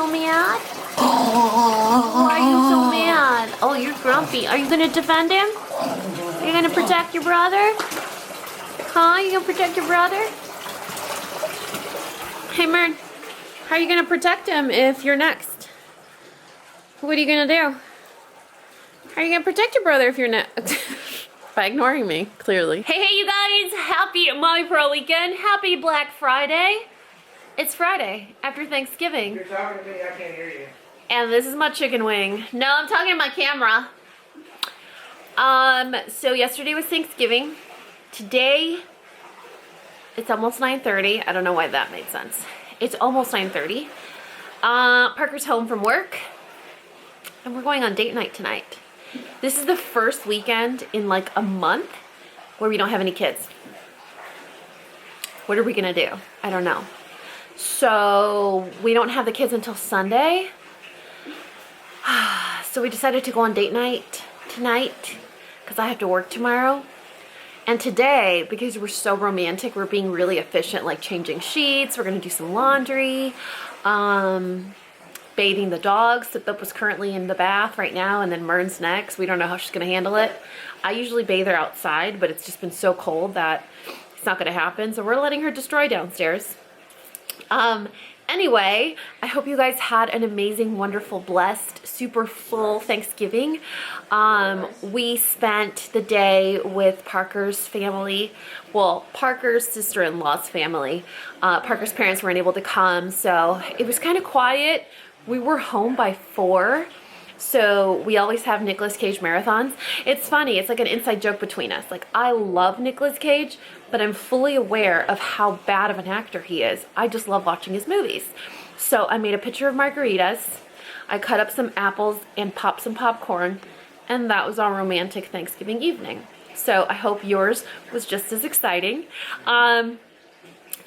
so mad? Why are you so mad? Oh, you're grumpy. Are you gonna defend him? Are you gonna protect your brother? Huh? You gonna protect your brother? Hey, Mern, how are you gonna protect him if you're next? What are you gonna do? How are you gonna protect your brother if you're next? By ignoring me, clearly. Hey, you guys! Happy Mommy Pro weekend. Happy Black Friday. It's Friday after Thanksgiving. You're talking to me, I can't hear you. And this is my chicken wing. No, I'm talking to my camera. So yesterday was Thanksgiving. Today, it's almost 9:30. I don't know why that made sense. It's almost 9:30. Parker's home from work. And we're going on date night tonight. This is the first weekend in like a month where we don't have any kids. What are we gonna do? I don't know. So we don't have the kids until Sunday. So we decided to go on date night tonight because I have to work tomorrow. And today, because we're so romantic, we're being really efficient, like changing sheets. We're gonna do some laundry, bathing the dogs. That was currently in the bath right now, and then Mern's next. We don't know how she's gonna handle it. I usually bathe her outside, but it's just been so cold that it's not gonna happen. So we're letting her destroy downstairs. Anyway, I hope you guys had an amazing, wonderful, blessed, super full Thanksgiving. We spent the day with Parker's family. Well, Parker's sister-in-law's family. Parker's parents weren't able to come, so it was kind of quiet. We were home by 4. So we always have Nicolas Cage marathons. It's funny, it's like an inside joke between us. Like, I love Nicolas Cage, but I'm fully aware of how bad of an actor he is. I just love watching his movies. So I made a picture of margaritas. I cut up some apples and popped some popcorn, and that was our romantic Thanksgiving evening. So I hope yours was just as exciting.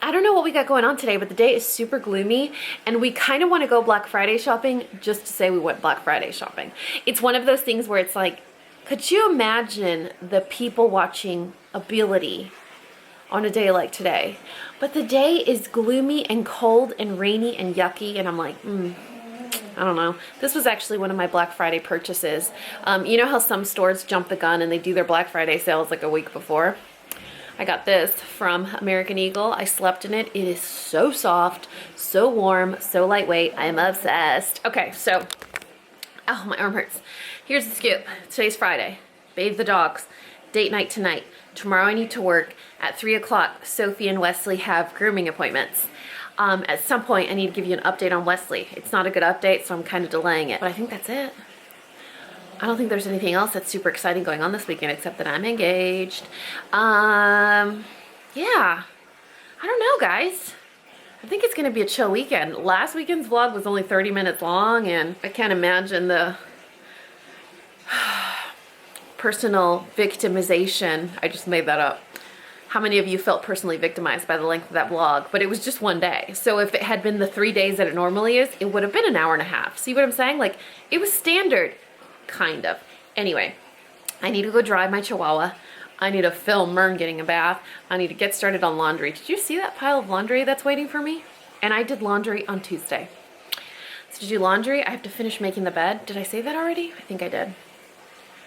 I don't know what we got going on today, but the day is super gloomy, and we kind of want to go Black Friday shopping just to say we went Black Friday shopping. It's one of those things where it's like, could you imagine the people watching Ability on a day like today? But the day is gloomy and cold and rainy and yucky, and I'm like, I don't know. This was actually one of my Black Friday purchases. You know how some stores jump the gun and they do their Black Friday sales like a week before? I got this from American Eagle. I slept in it. It is so soft, so warm, so lightweight. I'm obsessed. Okay, so, oh, my arm hurts. Here's the scoop. Today's Friday. Bathe the dogs. Date night tonight. Tomorrow I need to work. At 3 o'clock, Sophie and Wesley have grooming appointments. At some point, I need to give you an update on Wesley. It's not a good update, so I'm kind of delaying it. But I think that's it. I don't think there's anything else that's super exciting going on this weekend except that I'm engaged. Yeah. I don't know, guys. I think it's gonna be a chill weekend. Last weekend's vlog was only 30 minutes long, and I can't imagine the personal victimization. I just made that up. How many of you felt personally victimized by the length of that vlog? But it was just one day. So if it had been the 3 days that it normally is, it would have been an hour and a half. See what I'm saying? Like, it was standard. Kind of. Anyway, I need to go dry my chihuahua. I need to film Mern getting a bath. I need to get started on laundry. Did you see that pile of laundry that's waiting for me? And I did laundry on Tuesday. So to do laundry, I have to finish making the bed. Did I say that already? I think I did.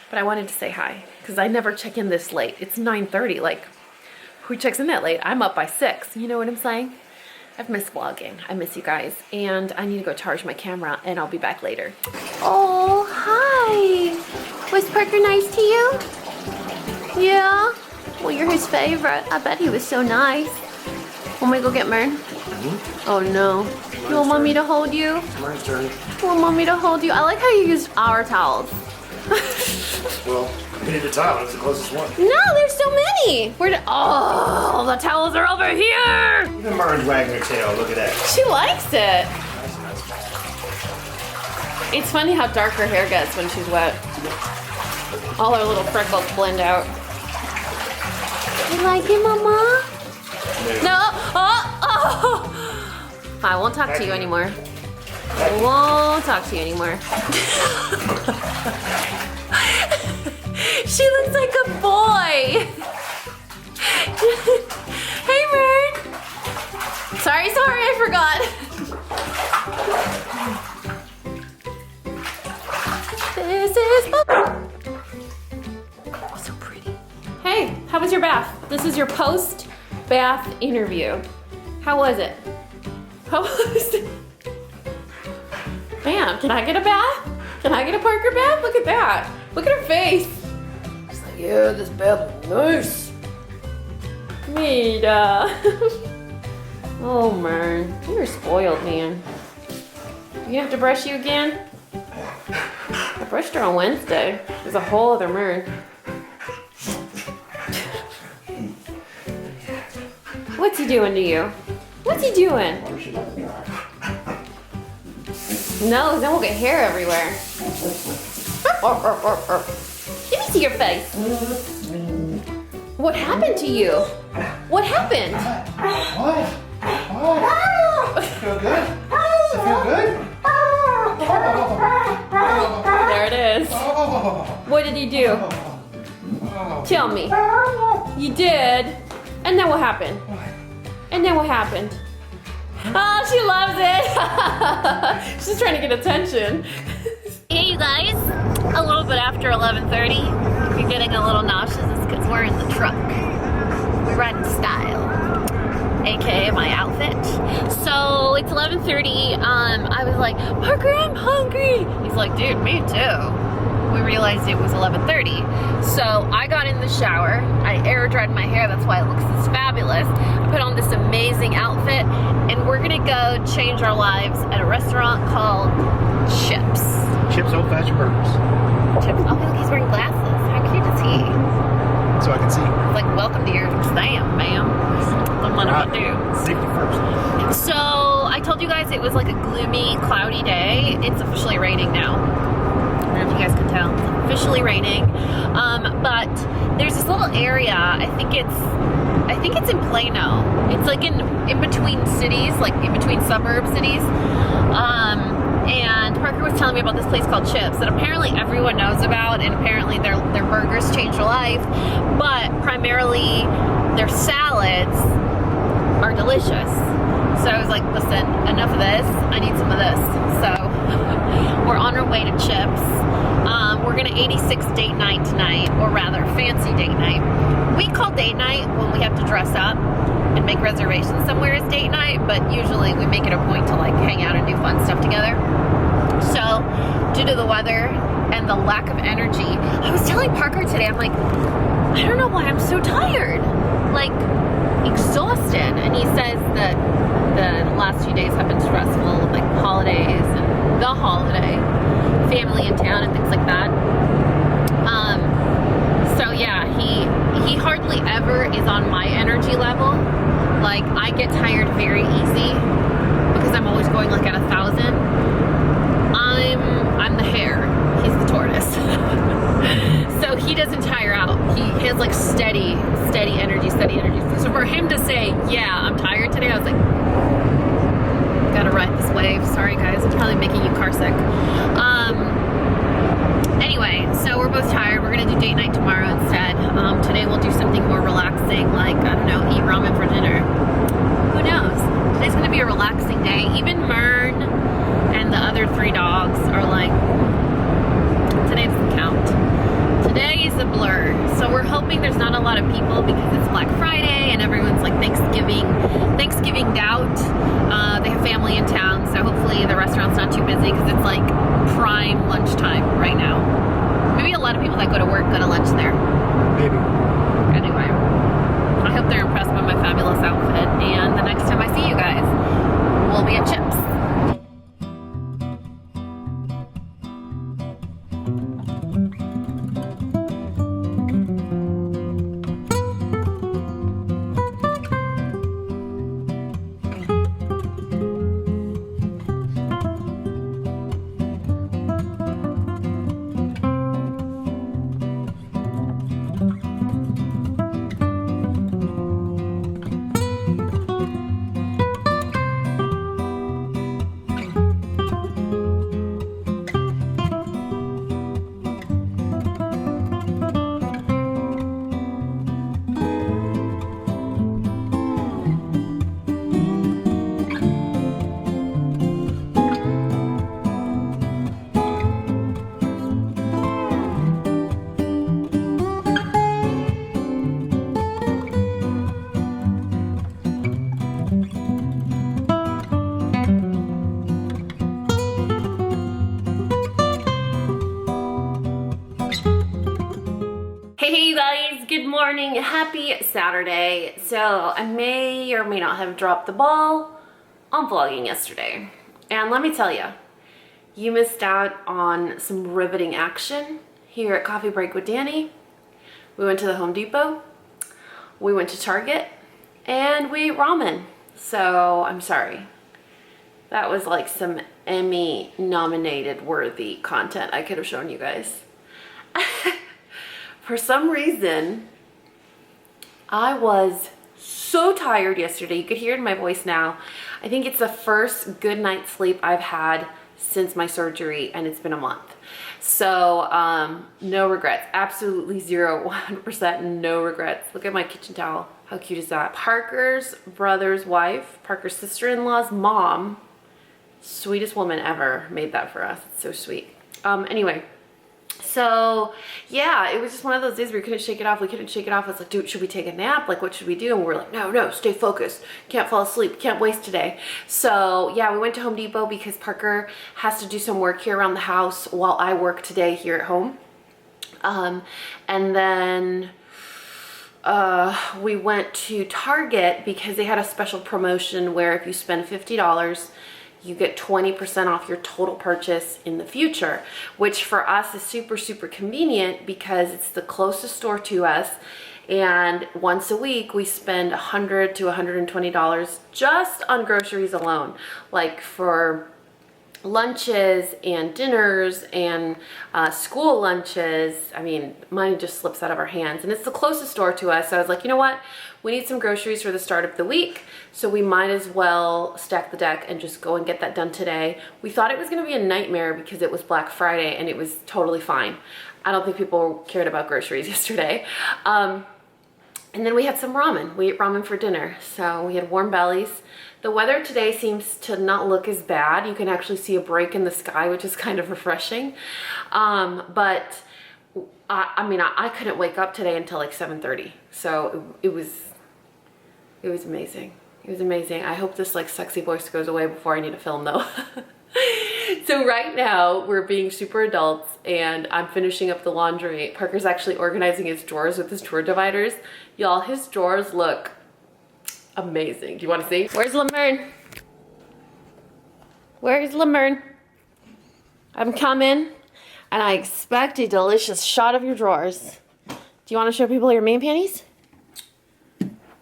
But I wanted to say hi because I never check in this late. It's 9:30. Like, who checks in that late? I'm up by 6. You know what I'm saying? I've missed vlogging. I miss you guys. And I need to go charge my camera, and I'll be back later. Oh, hi. Was Parker nice to you? Yeah? Well, you're his favorite. I bet he was so nice. Want me to go get Mern? Oh, no. You want mommy to hold you? Mern's turn. You want mommy to hold you? I like how you use our towels. Well, we need a towel. It's the closest one. No, there's so many. Oh, the towels are over here. Even Mern's wagging her tail. Look at that. She likes it. It's funny how dark her hair gets when she's wet. All her little freckles blend out. You like it, Mama? No. Oh. I won't talk to you anymore. I won't talk to you anymore. She looks like a boy. Hey, Mern. Sorry, I forgot. this puppy. Oh, so pretty. Hey, how was your bath? This is your post-bath interview. How was it? How was it? Bam, can I get a bath? Can I get a Parker bath? Look at that. Look at her face. She's like, yeah, this bath is nice. Mira. Oh, Mern, you're spoiled, man. You have to brush you again? I brushed her on Wednesday. There's a whole other Mern. What's he doing to you? What's he doing? No, then we'll get hair everywhere. Let me see your face. What happened to you? What happened? What? What? Feel good? Does it feel good? There it is. What did he do? Tell me. You did? And then what happened? And then what happened? Oh, she loves it. She's trying to get attention. Hey, you guys. A little bit after 11:30. If you're getting a little nauseous, it's because we're in the truck. We're riding style, aka my outfit. So it's 11:30. I was like, Parker, I'm hungry. He's like, dude, me too. We realized it was 11:30. So I got in the shower. I air dried my hair. That's why it looks this fabulous. I put on this amazing outfit, and we're gonna go change our lives at a restaurant called Chips. Chips old fashioned burgers. Chips. Oh, look, he's wearing glasses. How cute is he? So I can see. Like, welcome to your stand, ma'am. Don't let him do. Safety first. So I told you guys it was like a gloomy, cloudy day. It's officially raining now. I don't know if you guys can tell. It's officially raining. But there's this little area. I think it's in Plano. It's like in between cities, like in between suburb cities. And Parker was telling me about this place called Chips that apparently everyone knows about, and apparently their burgers change your life, but primarily their salads are delicious. So I was like, listen, enough of this. I need some of this. So we're on our way to Chips. We're gonna 86 date night tonight, or rather fancy date night. We call date night when we have to dress up and make reservations somewhere as date night, but usually we make it a point to like hang out and do fun stuff together. So due to the weather and the lack of energy, I was telling Parker today, I'm like, I don't know why I'm so tired, like exhausted. And he says that the last few days have been stressful with like holidays and the holiday, family in town and things like that. So yeah, he hardly ever is on my energy level. Like, I get tired very easy because I'm always going like at 1,000. I'm the hare, he's the tortoise. So he doesn't tire out. He has like steady energy. So for him to say, yeah, I'm tired today, I was like, gotta ride this wave. Sorry guys, it's probably making you car sick. Anyway, so we're both tired. We're gonna do date night tomorrow instead. Today we'll do something more relaxing, like, I don't know, eat ramen for dinner. Who knows? Today's gonna be a relaxing day. Even Mern and the other 3 dogs are like, today doesn't count. Today is a blur. So we're hoping there's not a lot of people because it's Black Friday and everyone's like Thanksgiving out. They have family in town, so hopefully the restaurant's not too busy because it's like prime lunchtime right now. Maybe a lot of people that go to work go to lunch there. Maybe. Anyway, I hope they're impressed by my fabulous outfit, and the next time I see you guys, we'll be at Chips. morning, happy Saturday. So I may or may not have dropped the ball on vlogging yesterday. And let me tell you, you missed out on some riveting action here at Coffee Break with Dani. We went to the Home Depot, we went to Target, and we ate ramen. So I'm sorry. That was like some Emmy nominated worthy content I could have shown you guys. For some reason, I was so tired yesterday. You could hear it in my voice now. I think it's the first good night's sleep I've had since my surgery, and it's been a month. So no regrets, absolutely 0, 100% no regrets. Look at my kitchen towel. How cute is that? Parker's brother's wife, Parker's sister-in-law's mom, sweetest woman ever, made that for us. It's so sweet. Anyway. So yeah, it was just one of those days where we couldn't shake it off. We couldn't shake it off. I was like, dude, should we take a nap? Like, what should we do? And we're like, no, stay focused. Can't fall asleep. Can't waste today. So yeah, we went to Home Depot because Parker has to do some work here around the house while I work today here at home. And then we went to Target because they had a special promotion where if you spend $50, you get 20% off your total purchase in the future, which for us is super, super convenient because it's the closest store to us. And once a week, we spend $100 to $120 just on groceries alone, like for lunches and dinners and school lunches. I mean, money just slips out of our hands, and it's the closest store to us. So I was like, you know what? We need some groceries for the start of the week, so we might as well stack the deck and just go and get that done today. We thought it was gonna be a nightmare because it was Black Friday and it was totally fine. I don't think people cared about groceries yesterday. And then we had some ramen. We ate ramen for dinner, so we had warm bellies. The weather today seems to not look as bad. You can actually see a break in the sky, which is kind of refreshing. But I couldn't wake up today until like 7:30. So it was amazing. It was amazing. I hope this like sexy voice goes away before I need to film though. So right now we're being super adults and I'm finishing up the laundry. Parker's actually organizing his drawers with his drawer dividers. Y'all, his drawers look amazing. Do you want to see? Where's Mern? Where's Mern? I'm coming and I expect a delicious shot of your drawers. Do you want to show people your man panties?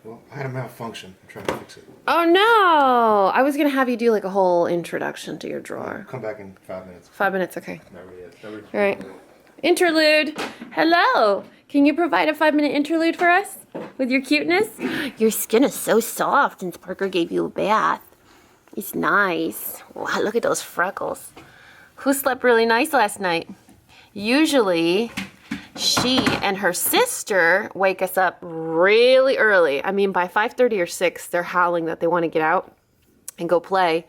Well, I had a malfunction. I'm trying to fix it. Oh no! I was gonna have you do like a whole introduction to your drawer. I'll come back in 5 minutes. 5 minutes, okay. Never yet. All right. Interlude. Hello. Can you provide a 5-minute interlude for us with your cuteness? Your skin is so soft since Parker gave you a bath. It's nice. Wow, look at those freckles. Who slept really nice last night? Usually, she and her sister wake us up really early. I mean, by 5:30 or 6, they're howling that they want to get out and go play.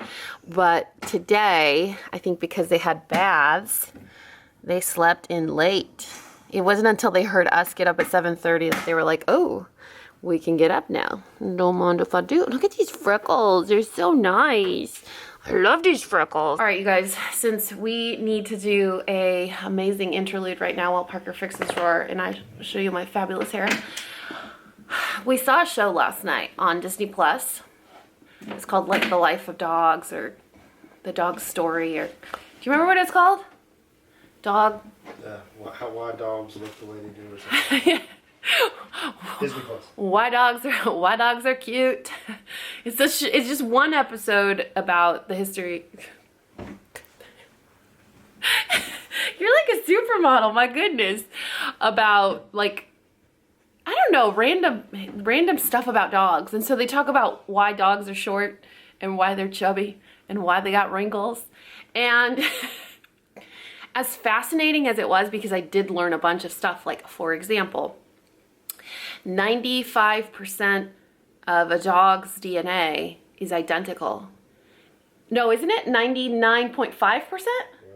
But today, I think because they had baths, they slept in late. It wasn't until they heard us get up at 7:30 that they were like, oh, we can get up now. No mind if I do. Look at these freckles. They're so nice. I love these freckles. All right, you guys, since we need to do a amazing interlude right now while Parker fixes his drawer and I show you my fabulous hair. We saw a show last night on Disney Plus. It's called like The Life of Dogs or The Dog's Story, or do you remember what it's called? Why dogs look the way they do or something. Disney Plus. Why dogs are cute. It's just one episode about the history. You're like a supermodel, my goodness. About like, I don't know, random stuff about dogs. And so they talk about why dogs are short and why they're chubby and why they got wrinkles. And as fascinating as it was, because I did learn a bunch of stuff, like for example, 95% of a dog's DNA is identical. No, isn't it? 99.5%?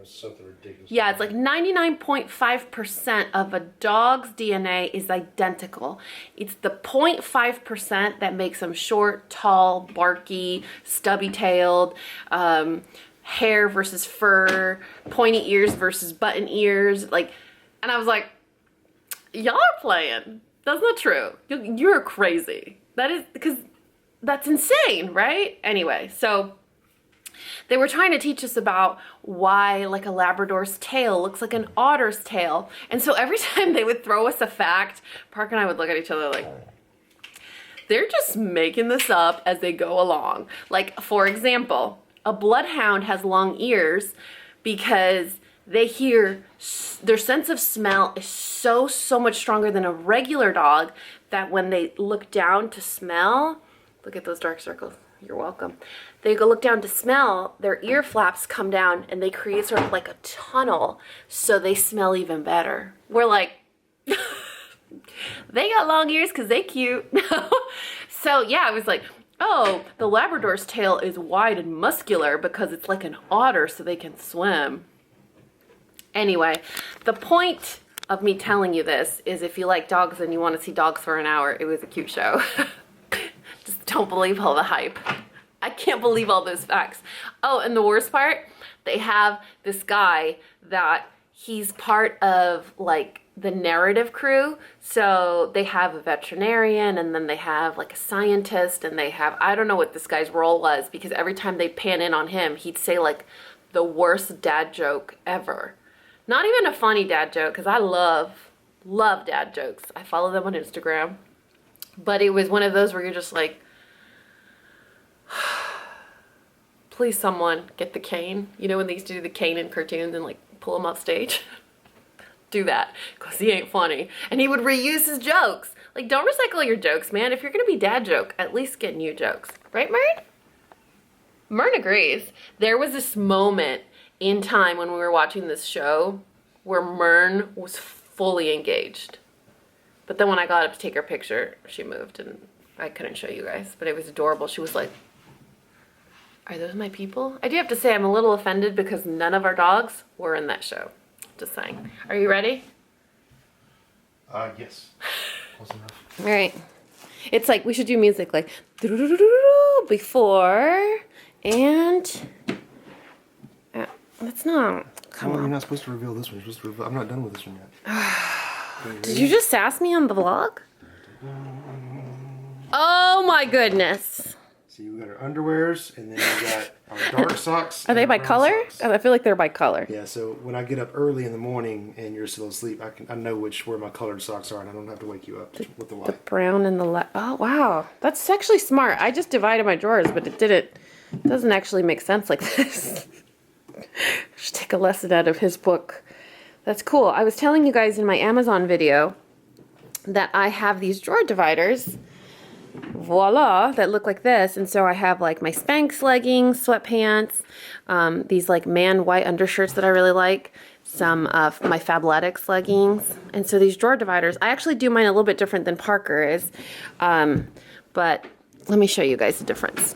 Something ridiculous. Yeah, it's like 99.5% of a dog's DNA is identical. It's the 0.5% that makes them short, tall, barky, stubby-tailed, hair versus fur, pointy ears versus button ears. Like, and I was like, y'all are playing. That's not true. You're crazy. That is, because that's insane, right? Anyway, so they were trying to teach us about why like a Labrador's tail looks like an otter's tail. And so every time they would throw us a fact, Parker and I would look at each other like, they're just making this up as they go along. Like, for example, a bloodhound has long ears because they hear, their sense of smell is so much stronger than a regular dog that when they look down to smell, look at those dark circles, you're welcome. They go look down to smell, their ear flaps come down and they create sort of like a tunnel so they smell even better. We're like, they got long ears because they cute. So yeah, I was like, oh, the Labrador's tail is wide and muscular because it's like an otter so they can swim. Anyway, the point of me telling you this is if you like dogs and you want to see dogs for an hour, it was a cute show. Just don't believe all the hype. I can't believe all those facts. Oh, and the worst part, they have this guy that he's part of like the narrative crew. So they have a veterinarian and then they have like a scientist and they have, I don't know what this guy's role was because every time they pan in on him, he'd say like the worst dad joke ever. Not even a funny dad joke because I love dad jokes. I follow them on Instagram. But it was one of those where you're just like, please someone get the cane. You know when they used to do the cane in cartoons and like pull him off stage? Do that because he ain't funny. And he would reuse his jokes. Like, don't recycle your jokes, man. If you're going to be dad joke, at least get new jokes. Right, Mern? Mern agrees. There was this moment in time when we were watching this show where Mern was fully engaged. But then when I got up to take her picture, she moved and I couldn't show you guys, but it was adorable. She was like, are those my people? I do have to say I'm a little offended because none of our dogs were in that show. Just saying. Are you ready? Yes. Close enough. All right. It's like, we should do music like before and that's not. Come on. You're not supposed to reveal this one. You're supposed to reveal, I'm not done with this one yet. Did you just ask me on the vlog? Oh my goodness. See, we got our underwears, and then we got our dark socks. Are they by color? Socks. I feel like they're by color. Yeah, so when I get up early in the morning and you're still asleep, I know where my colored socks are, and I don't have to wake you up with the light. The brown and the light. Oh, wow. That's actually smart. I just divided my drawers, but it doesn't actually make sense like this. Should take a lesson out of his book. That's cool. I was telling you guys in my Amazon video that I have these drawer dividers, voila, that look like this. And so I have like my Spanx leggings, sweatpants, these like man white undershirts that I really like, some of my Fabletics leggings. And so these drawer dividers, I actually do mine a little bit different than Parker is, but let me show you guys the difference.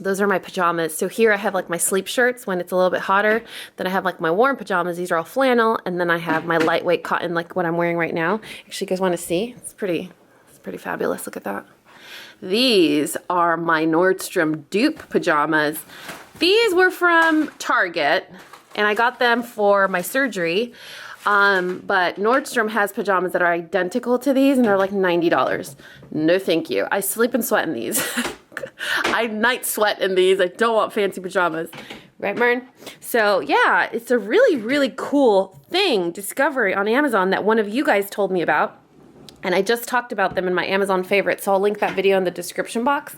Those are my pajamas. So here I have like my sleep shirts when it's a little bit hotter. Then I have like my warm pajamas. These are all flannel. And then I have my lightweight cotton like what I'm wearing right now. Actually, you guys want to see? It's pretty fabulous. Look at that. These are my Nordstrom dupe pajamas. These were from Target and I got them for my surgery. But Nordstrom has pajamas that are identical to these and they're like $90. No, thank you. I sleep and sweat in these. I night sweat in these. I don't want fancy pajamas. Right, Mern? So yeah, it's a really, really cool discovery on Amazon that one of you guys told me about. And I just talked about them in my Amazon favorites, so I'll link that video in the description box.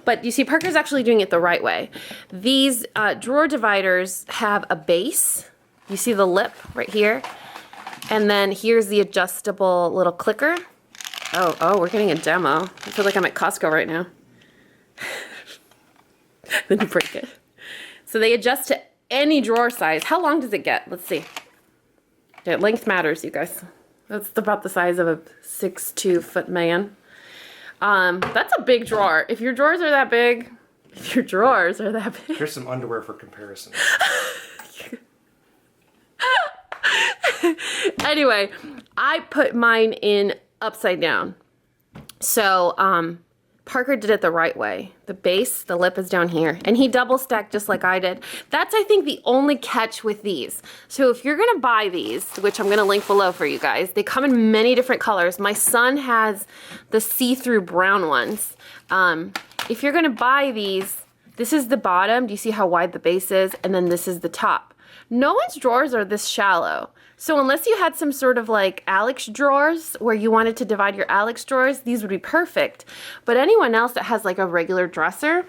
But you see, Parker's actually doing it the right way. These drawer dividers have a base. You see the lip right here? And then here's the adjustable little clicker. Oh, we're getting a demo. I feel like I'm at Costco right now. Then you break it. So they adjust to any drawer size. How long does it get? Let's see. Yeah, length matters, you guys. That's about the size of a 6'2" foot man. That's a big drawer. If your drawers are that big, Here's some underwear for comparison. Anyway, I put mine in upside down. So, Parker did it the right way. The base, the lip is down here. And he double stacked just like I did. That's, I think, the only catch with these. So if you're gonna buy these, which I'm gonna link below for you guys, they come in many different colors. My son has the see-through brown ones. If you're gonna buy these, this is the bottom. Do you see how wide the base is? And then this is the top. No one's drawers are this shallow. So unless you had some sort of like Alex drawers where you wanted to divide your Alex drawers, these would be perfect. But anyone else that has like a regular dresser,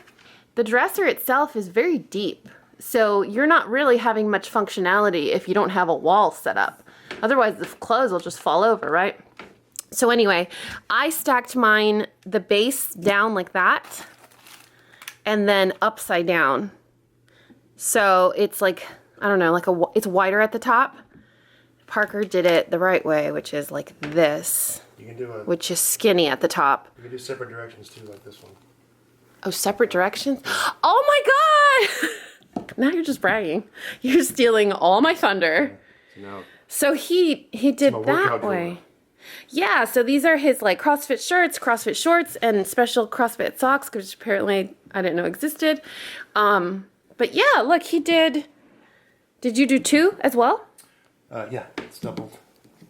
the dresser itself is very deep. So you're not really having much functionality if you don't have a wall set up. Otherwise the clothes will just fall over, right? So anyway, I stacked mine, the base down like that, and then upside down. So it's like, I don't know, like it's wider at the top. Parker did it the right way, which is like this. You can do a, which is skinny at the top. You can do separate directions too, like this one. Oh, separate directions? Oh my God! Now you're just bragging. You're stealing all my thunder. No. So he did that way. Drawer. Yeah, so these are his like CrossFit shirts, CrossFit shorts, and special CrossFit socks, which apparently I didn't know existed. But yeah, look, he did. Did you do 2 as well? Yeah, it's doubled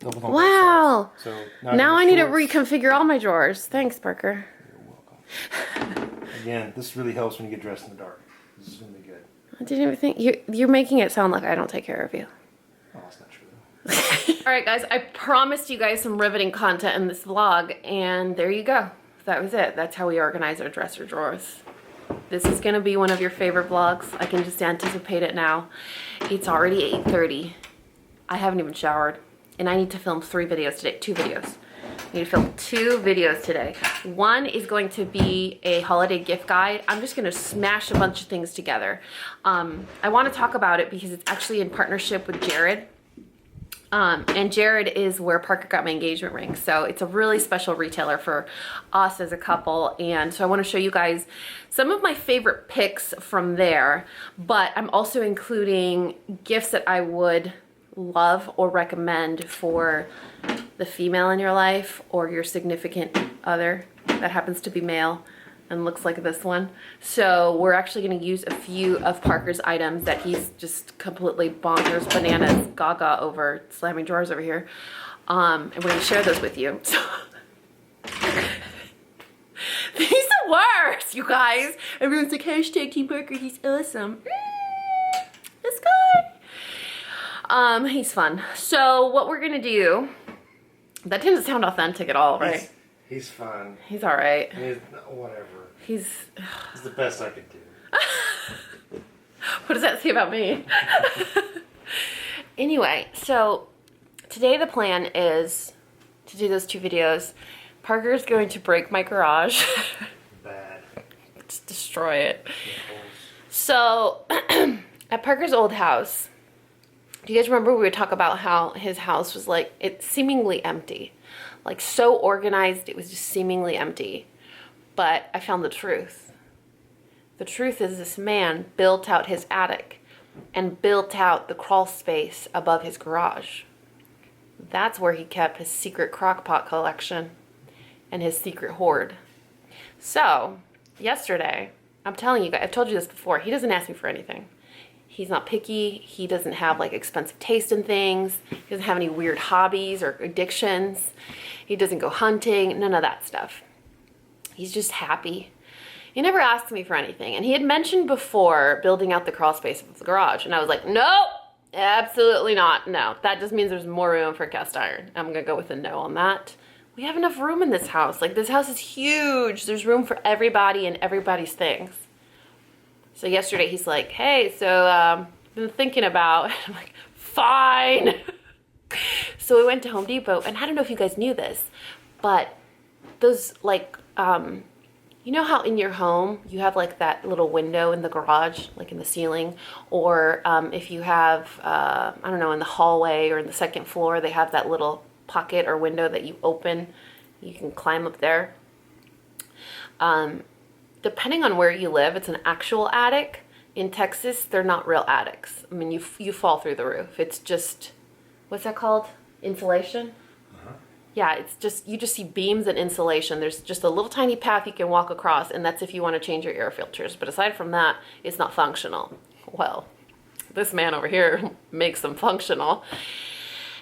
on Wow. both sides. So now I need to reconfigure all my drawers. Thanks, Parker. You're welcome. Again, this really helps when you get dressed in the dark. This is gonna be good. I didn't even think you're making it sound like I don't take care of you. Oh, that's not true. All right, guys, I promised you guys some riveting content in this vlog, and there you go. That was it. That's how we organize our dresser drawers. This is gonna be one of your favorite vlogs. I can just anticipate it now. It's already 8:30. I haven't even showered, and I need to film 3 videos today, 2 videos. I need to film 2 videos today. One is going to be a holiday gift guide. I'm just gonna smash a bunch of things together. I wanna talk about it because it's actually in partnership with Jared. And Jared is where Parker got my engagement ring. So it's a really special retailer for us as a couple. And so I want to show you guys some of my favorite picks from there, but I'm also including gifts that I would love or recommend for the female in your life or your significant other that happens to be male and looks like this one. So we're actually going to use a few of Parker's items that he's just completely bonkers, bananas, gaga over, slamming drawers over here. And we're going to share those with you. So these are worse, you guys. Everyone's like, hashtag Team Parker, he's awesome. This guy. He's fun. So what we're going to do, that didn't sound authentic at all, right? He's fun. He's all right. Whatever. He's the best I can do. What does that say about me? Anyway, so today the plan is to do those 2 videos. Parker's going to break my garage. Bad. Just destroy it. So, at Parker's old house, do you guys remember we would talk about how his house was like, it's seemingly empty. Like so organized, it was just seemingly empty. But I found the truth. The truth is this man built out his attic and built out the crawl space above his garage. That's where he kept his secret crockpot collection and his secret hoard. So, yesterday, I'm telling you guys, I've told you this before, he doesn't ask me for anything. He's not picky. He doesn't have like expensive taste in things. He doesn't have any weird hobbies or addictions. He doesn't go hunting, none of that stuff. He's just happy. He never asks me for anything. And he had mentioned before building out the crawl space of the garage. And I was like, nope, absolutely not. No, that just means there's more room for cast iron. I'm gonna go with a no on that. We have enough room in this house. Like this house is huge. There's room for everybody and everybody's things. So yesterday he's like, hey, so been thinking about, I'm like, fine. So we went to Home Depot, and I don't know if you guys knew this, but those like, you know how in your home you have like that little window in the garage, like in the ceiling, or if you have, I don't know, in the hallway or in the second floor, they have that little pocket or window that you open, you can climb up there. Depending on where you live, it's an actual attic. In Texas, they're not real attics. I mean, you fall through the roof. It's just, what's that called? Insulation? Yeah, it's just, you just see beams and insulation. There's just a little tiny path you can walk across, and that's if you want to change your air filters. But aside from that, it's not functional. Well, this man over here makes them functional.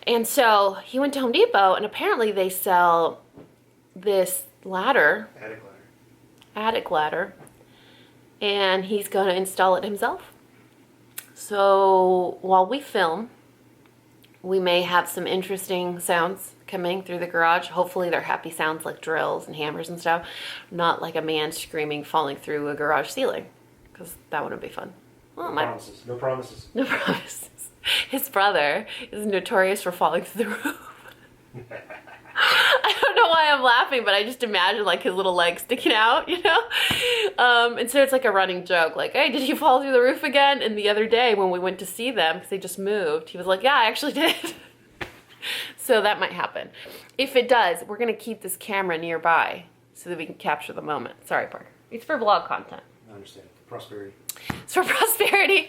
And so he went to Home Depot, and apparently they sell this ladder. Attic ladder. And he's going to install it himself. So while we film, we may have some interesting sounds coming through the garage. Hopefully they're happy sounds like drills and hammers and stuff, not like a man screaming falling through a garage ceiling, because that wouldn't be fun. Well, no promises. No promises. No promises. His brother is notorious for falling through the roof. I don't know why I'm laughing, but I just imagine like his little legs sticking out, you know? And so it's like a running joke, like, hey, did you fall through the roof again? And the other day when we went to see them, because they just moved, he was like, yeah, I actually did. So that might happen. If it does, we're gonna keep this camera nearby so that we can capture the moment. Sorry, Parker. It's for vlog content. I understand. Prosperity. It's for prosperity.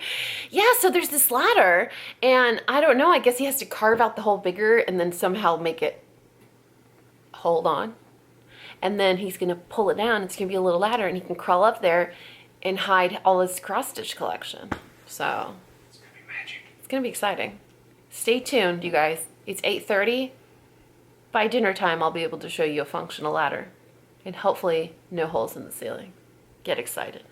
Yeah, so there's this ladder, and I don't know, I guess he has to carve out the hole bigger and then somehow make it hold on. And then he's gonna pull it down. It's gonna be a little ladder, and he can crawl up there and hide all his cross-stitch collection. So It's gonna be magic. it's gonna be exciting. Stay tuned, you guys. It's 8:30. By dinner time, I'll be able to show you a functional ladder, and hopefully no holes in the ceiling. Get excited.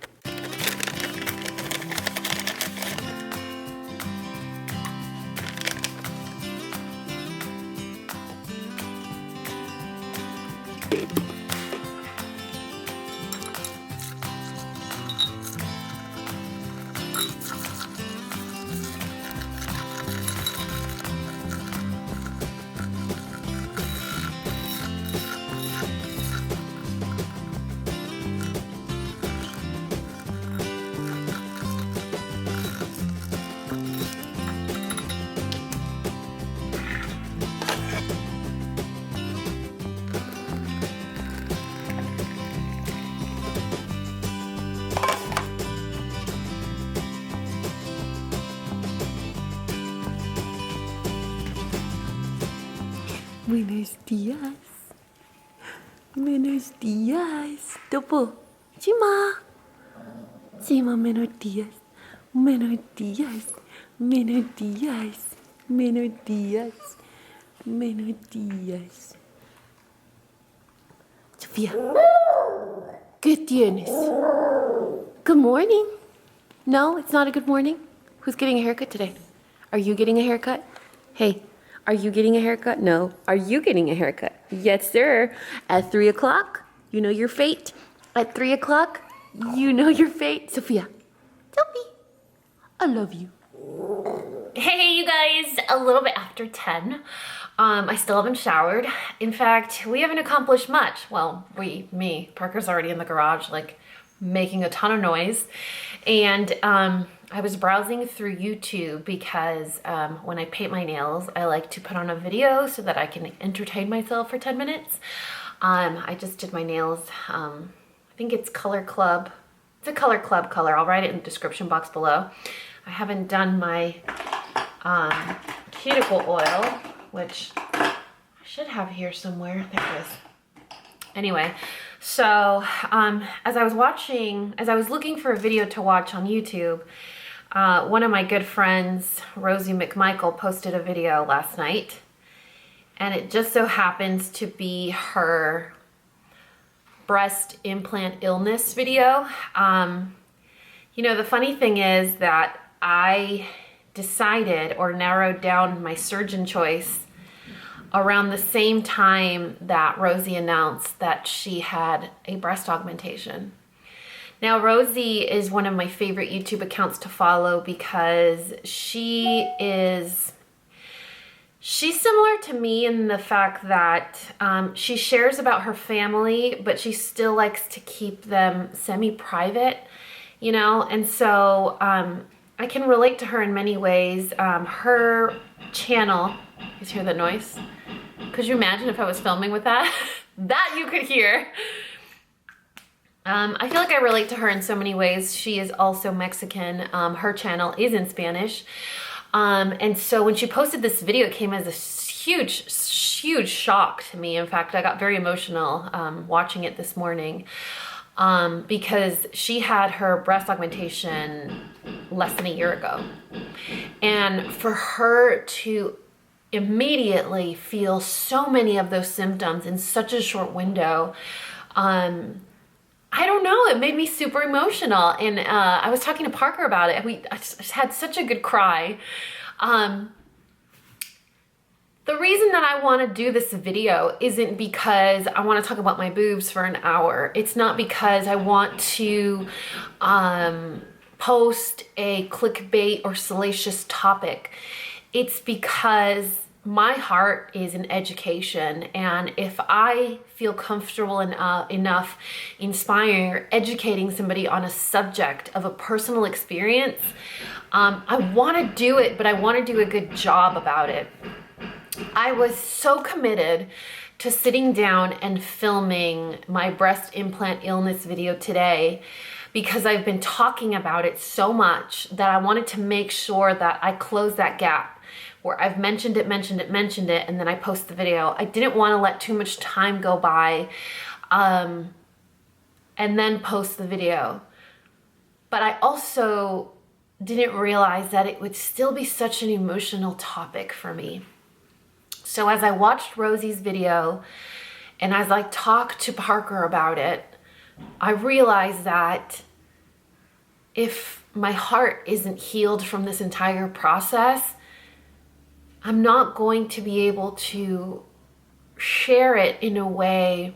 Buenos días. Buenos días. Topo. Chima. Chima, buenos días. Buenos días. Buenos días. Buenos días. Buenos días. Sofía. ¿Qué tienes? Good morning. No, it's not a good morning. Who's getting a haircut today? Are you getting a haircut? Hey. Are you getting a haircut? No. Are you getting a haircut? Yes, sir. At 3 o'clock, you know your fate. At 3 o'clock, you know your fate. Sophia. Sophie. I love you. Hey, you guys. A little bit after 10. I still haven't showered. In fact, we haven't accomplished much. Well, me. Parker's already in the garage, like, making a ton of noise. And, I was browsing through YouTube because when I paint my nails, I like to put on a video so that I can entertain myself for 10 minutes. I just did my nails. I think it's Color Club. It's a Color Club color. I'll write it in the description box below. I haven't done my cuticle oil, which I should have here somewhere. There it is. Anyway, so as I was looking for a video to watch on YouTube, one of my good friends, Rosie McMichael, posted a video last night, and it just so happens to be her breast implant illness video. You know, the funny thing is that I decided or narrowed down my surgeon choice around the same time that Rosie announced that she had a breast augmentation. Now, Rosie is one of my favorite YouTube accounts to follow because she's similar to me in the fact that she shares about her family, but she still likes to keep them semi-private, you know? And so I can relate to her in many ways. Her channel, you hear the noise? Could you imagine if I was filming with that? That you could hear. I feel like I relate to her in so many ways. She is also Mexican. Her channel is in Spanish. And so when she posted this video, it came as a huge shock to me. In fact, I got very emotional watching it this morning because she had her breast augmentation less than a year ago. And for her to immediately feel so many of those symptoms in such a short window, I don't know, it made me super emotional. And I was talking to Parker about it. I just had such a good cry. The reason that I want to do this video isn't because I want to talk about my boobs for an hour. It's not because I want to post a clickbait or salacious topic. It's because my heart is in education, and if I feel comfortable enough inspiring or educating somebody on a subject of a personal experience, I want to do it, but I want to do a good job about it. I was so committed to sitting down and filming my breast implant illness video today because I've been talking about it so much that I wanted to make sure that I close that gap where I've mentioned it, and then I post the video. I didn't want to let too much time go by and then post the video. But I also didn't realize that it would still be such an emotional topic for me. So as I watched Rosie's video and as I talked to Parker about it, I realized that if my heart isn't healed from this entire process, I'm not going to be able to share it in a way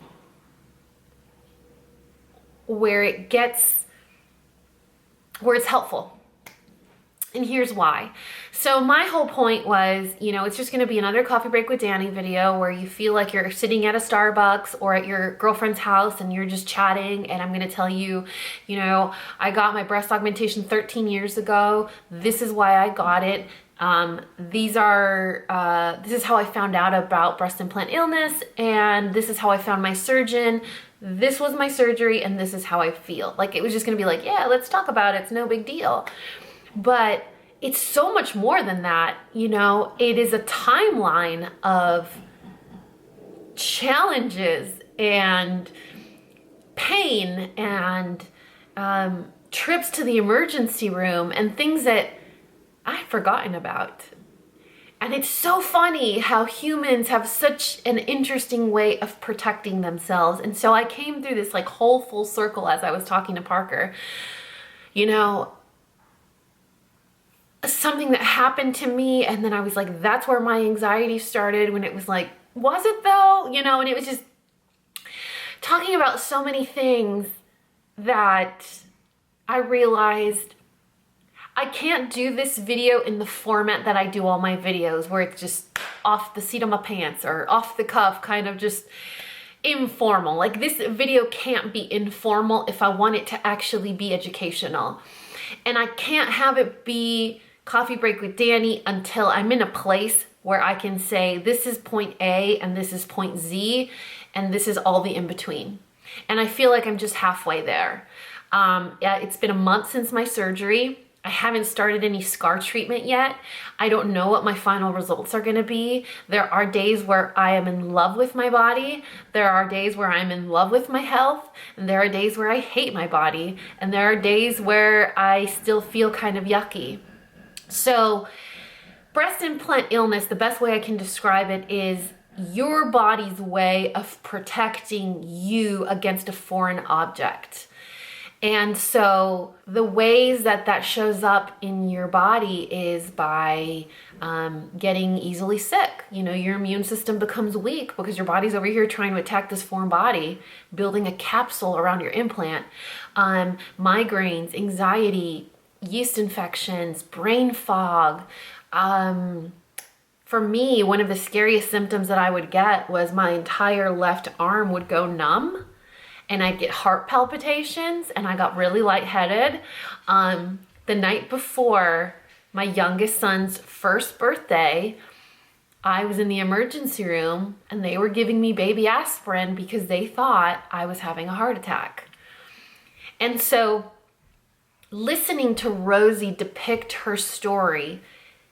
where it's helpful. And here's why. So my whole point was, it's just going to be another Coffee Break with Dani video where you feel like you're sitting at a Starbucks or at your girlfriend's house and you're just chatting, and I'm going to tell you, I got my breast augmentation 13 years ago. This is why I got it. This is how I found out about breast implant illness, and this is how I found my surgeon. This was my surgery, and this is how I feel. Like, it was just going to be like, yeah, let's talk about it. It's no big deal. But it's so much more than that. It is a timeline of challenges and pain and trips to the emergency room and things that I'd forgotten about. And it's so funny how humans have such an interesting way of protecting themselves. And so I came through this whole full circle as I was talking to Parker. Something that happened to me, and then I was like, that's where my anxiety started, when it was like, was it though? And it was just talking about so many things that I realized I can't do this video in the format that I do all my videos, where it's just off the seat of my pants or off the cuff, kind of just informal. Like, this video can't be informal if I want it to actually be educational. And I can't have it be Coffee Break with Dani until I'm in a place where I can say, this is point A and this is point Z, and this is all the in between. And I feel like I'm just halfway there. It's been a month since my surgery. I haven't started any scar treatment yet. I don't know what my final results are going to be. There are days where I am in love with my body. There are days where I'm in love with my health. And there are days where I hate my body. And there are days where I still feel kind of yucky. So breast implant illness, the best way I can describe it is your body's way of protecting you against a foreign object. And so the ways that shows up in your body is by getting easily sick. Your immune system becomes weak because your body's over here trying to attack this foreign body, building a capsule around your implant. Migraines, anxiety, yeast infections, brain fog. For me, one of the scariest symptoms that I would get was my entire left arm would go numb. And I'd get heart palpitations, and I got really lightheaded. The night before my youngest son's first birthday, I was in the emergency room, and they were giving me baby aspirin because they thought I was having a heart attack. And so listening to Rosie depict her story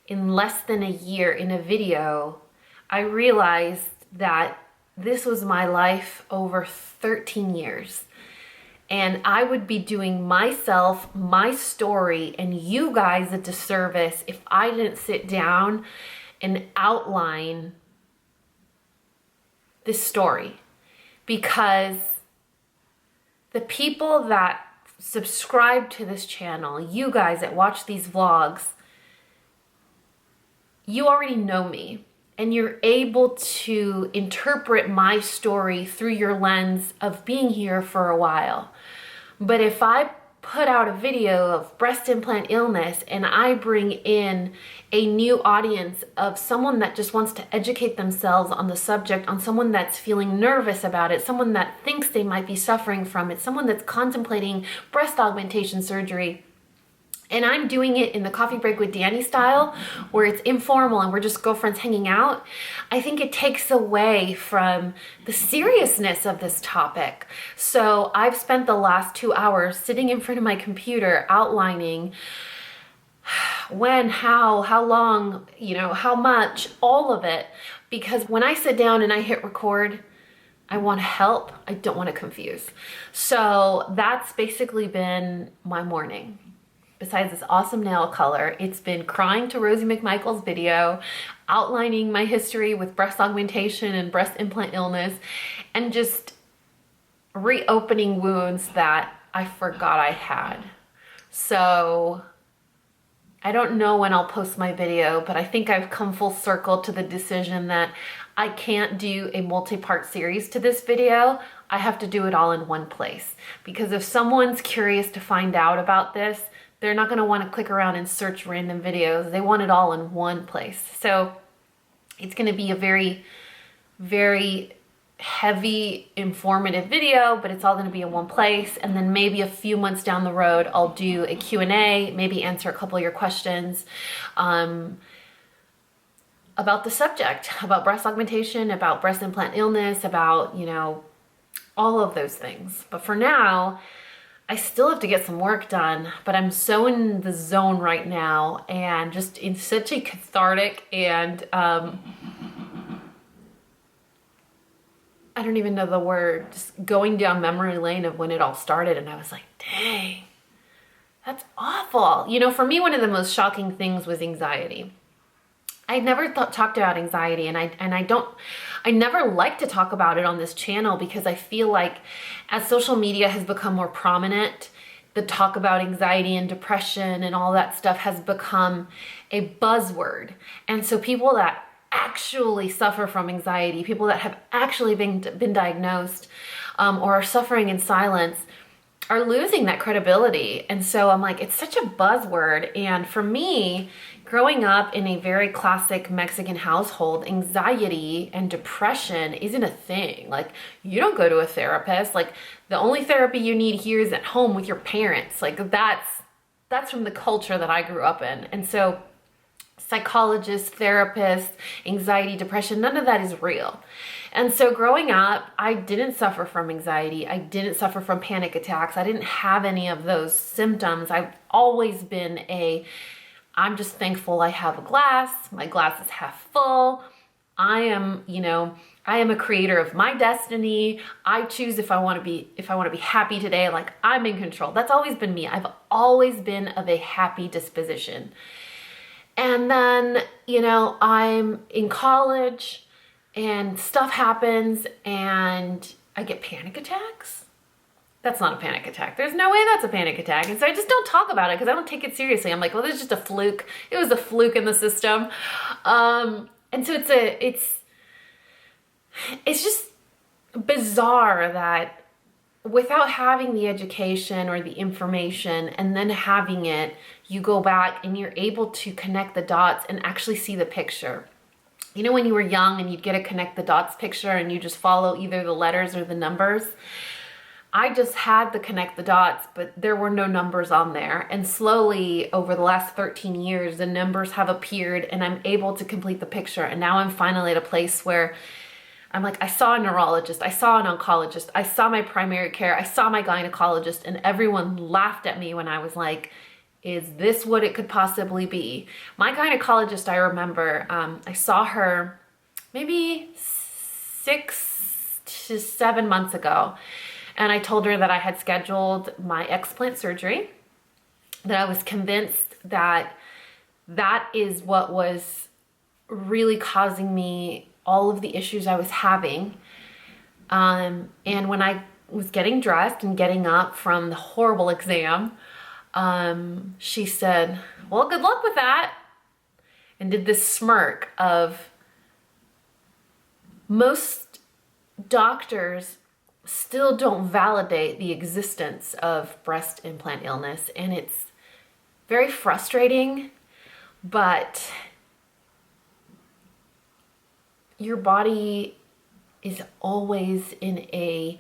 in less than a year in a video, I realized that this was my life over 13 years. And I would be doing myself, my story, and you guys a disservice if I didn't sit down and outline this story. Because the people that subscribe to this channel, you guys that watch these vlogs, you already know me. And you're able to interpret my story through your lens of being here for a while. But if I put out a video of breast implant illness and I bring in a new audience of someone that just wants to educate themselves on the subject, on someone that's feeling nervous about it, someone that thinks they might be suffering from it, someone that's contemplating breast augmentation surgery, and I'm doing it in the Coffee Break with Dani style, where it's informal and we're just girlfriends hanging out, I think it takes away from the seriousness of this topic. So I've spent the last 2 hours sitting in front of my computer outlining when, how long, how much, all of it. Because when I sit down and I hit record, I want to help. I don't want to confuse. So that's basically been my morning. Besides this awesome nail color, it's been crying to Rosie McMichael's video, outlining my history with breast augmentation and breast implant illness, and just reopening wounds that I forgot I had. So I don't know when I'll post my video, but I think I've come full circle to the decision that I can't do a multi-part series to this video. I have to do it all in one place. Because if someone's curious to find out about this, they're not going to want to click around and search random videos. They want it all in one place. So it's going to be a very, very heavy, informative video, but it's all going to be in one place. And then maybe a few months down the road, I'll do a Q&A, maybe answer a couple of your questions about the subject, about breast augmentation, about breast implant illness, about, all of those things. But for now, I still have to get some work done, but I'm so in the zone right now and just in such a cathartic and I don't even know the word, just going down memory lane of when it all started. And I was like, dang, that's awful. For me, one of the most shocking things was anxiety. I never talked about anxiety, and I never like to talk about it on this channel because I feel like as social media has become more prominent, the talk about anxiety and depression and all that stuff has become a buzzword. And so people that actually suffer from anxiety, people that have actually been diagnosed or are suffering in silence, are losing that credibility. And so I'm like, it's such a buzzword. And for me, growing up in a very classic Mexican household, anxiety and depression isn't a thing. Like, you don't go to a therapist. Like, the only therapy you need here is at home with your parents. Like, that's from the culture that I grew up in. And so psychologists, therapists, anxiety, depression, none of that is real. And so growing up, I didn't suffer from anxiety. I didn't suffer from panic attacks. I didn't have any of those symptoms. I've always been I'm just thankful I have a glass. My glass is half full. I am a creator of my destiny. I choose if I want to be happy today. Like, I'm in control. That's always been me. I've always been of a happy disposition. And then, I'm in college and stuff happens and I get panic attacks. That's not a panic attack. There's no way that's a panic attack. And so I just don't talk about it because I don't take it seriously. I'm like, well, there's just a fluke. It was a fluke in the system. And so it's just bizarre that without having the education or the information and then having it, you go back and you're able to connect the dots and actually see the picture. When you were young and you'd get a connect the dots picture and you just follow either the letters or the numbers. I just had the connect the dots, but there were no numbers on there. And slowly over the last 13 years, the numbers have appeared and I'm able to complete the picture. And now I'm finally at a place where I'm like, I saw a neurologist, I saw an oncologist, I saw my primary care, I saw my gynecologist, and everyone laughed at me when I was like, is this what it could possibly be? My gynecologist, I remember, I saw her maybe 6 to 7 months ago. And I told her that I had scheduled my explant surgery, that I was convinced that that is what was really causing me all of the issues I was having. And when I was getting dressed and getting up from the horrible exam, she said, well, good luck with that. And did this smirk of, most doctors still don't validate the existence of breast implant illness. And it's very frustrating, but your body is always in a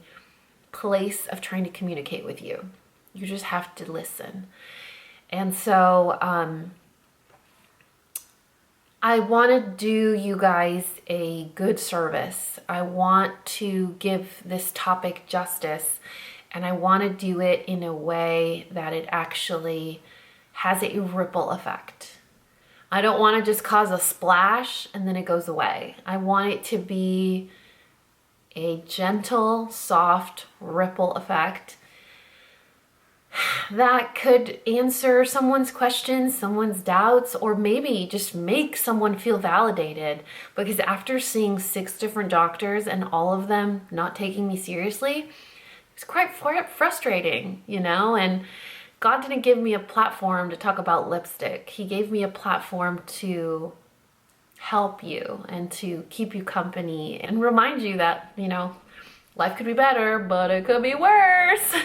place of trying to communicate with you. You just have to listen. And so I want to do you guys a good service. I want to give this topic justice, and I want to do it in a way that it actually has a ripple effect. I don't want to just cause a splash and then it goes away. I want it to be a gentle, soft ripple effect that could answer someone's questions, someone's doubts, or maybe just make someone feel validated. Because after seeing 6 different doctors and all of them not taking me seriously, it's quite frustrating, you know? And God didn't give me a platform to talk about lipstick. He gave me a platform to help you and to keep you company and remind you that, you know, life could be better, but it could be worse.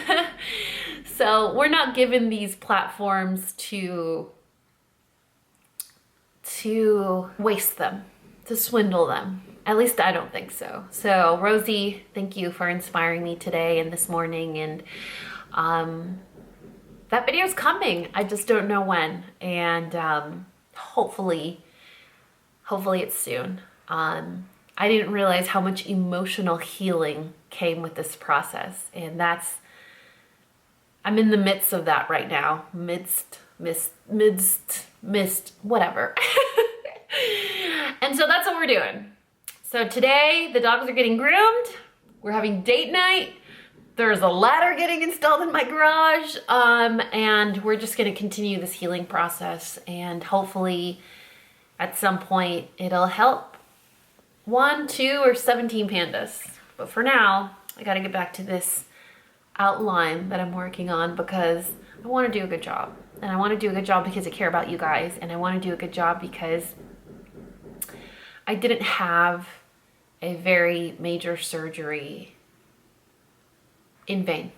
So we're not given these platforms to waste them, to swindle them. At least I don't think so. So Rosie, thank you for inspiring me today and this morning. And that video's coming. I just don't know when. And hopefully it's soon. I didn't realize how much emotional healing came with this process. And I'm in the midst of that right now. Midst, whatever. And so that's what we're doing. So today the dogs are getting groomed. We're having date night. There's a ladder getting installed in my garage. And we're just gonna continue this healing process. And hopefully at some point it'll help 1, 2, or 17 pandas. But for now, I gotta get back to this outline that I'm working on because I want to do a good job. And I want to do a good job because I care about you guys. And I want to do a good job because I didn't have a very major surgery in vain.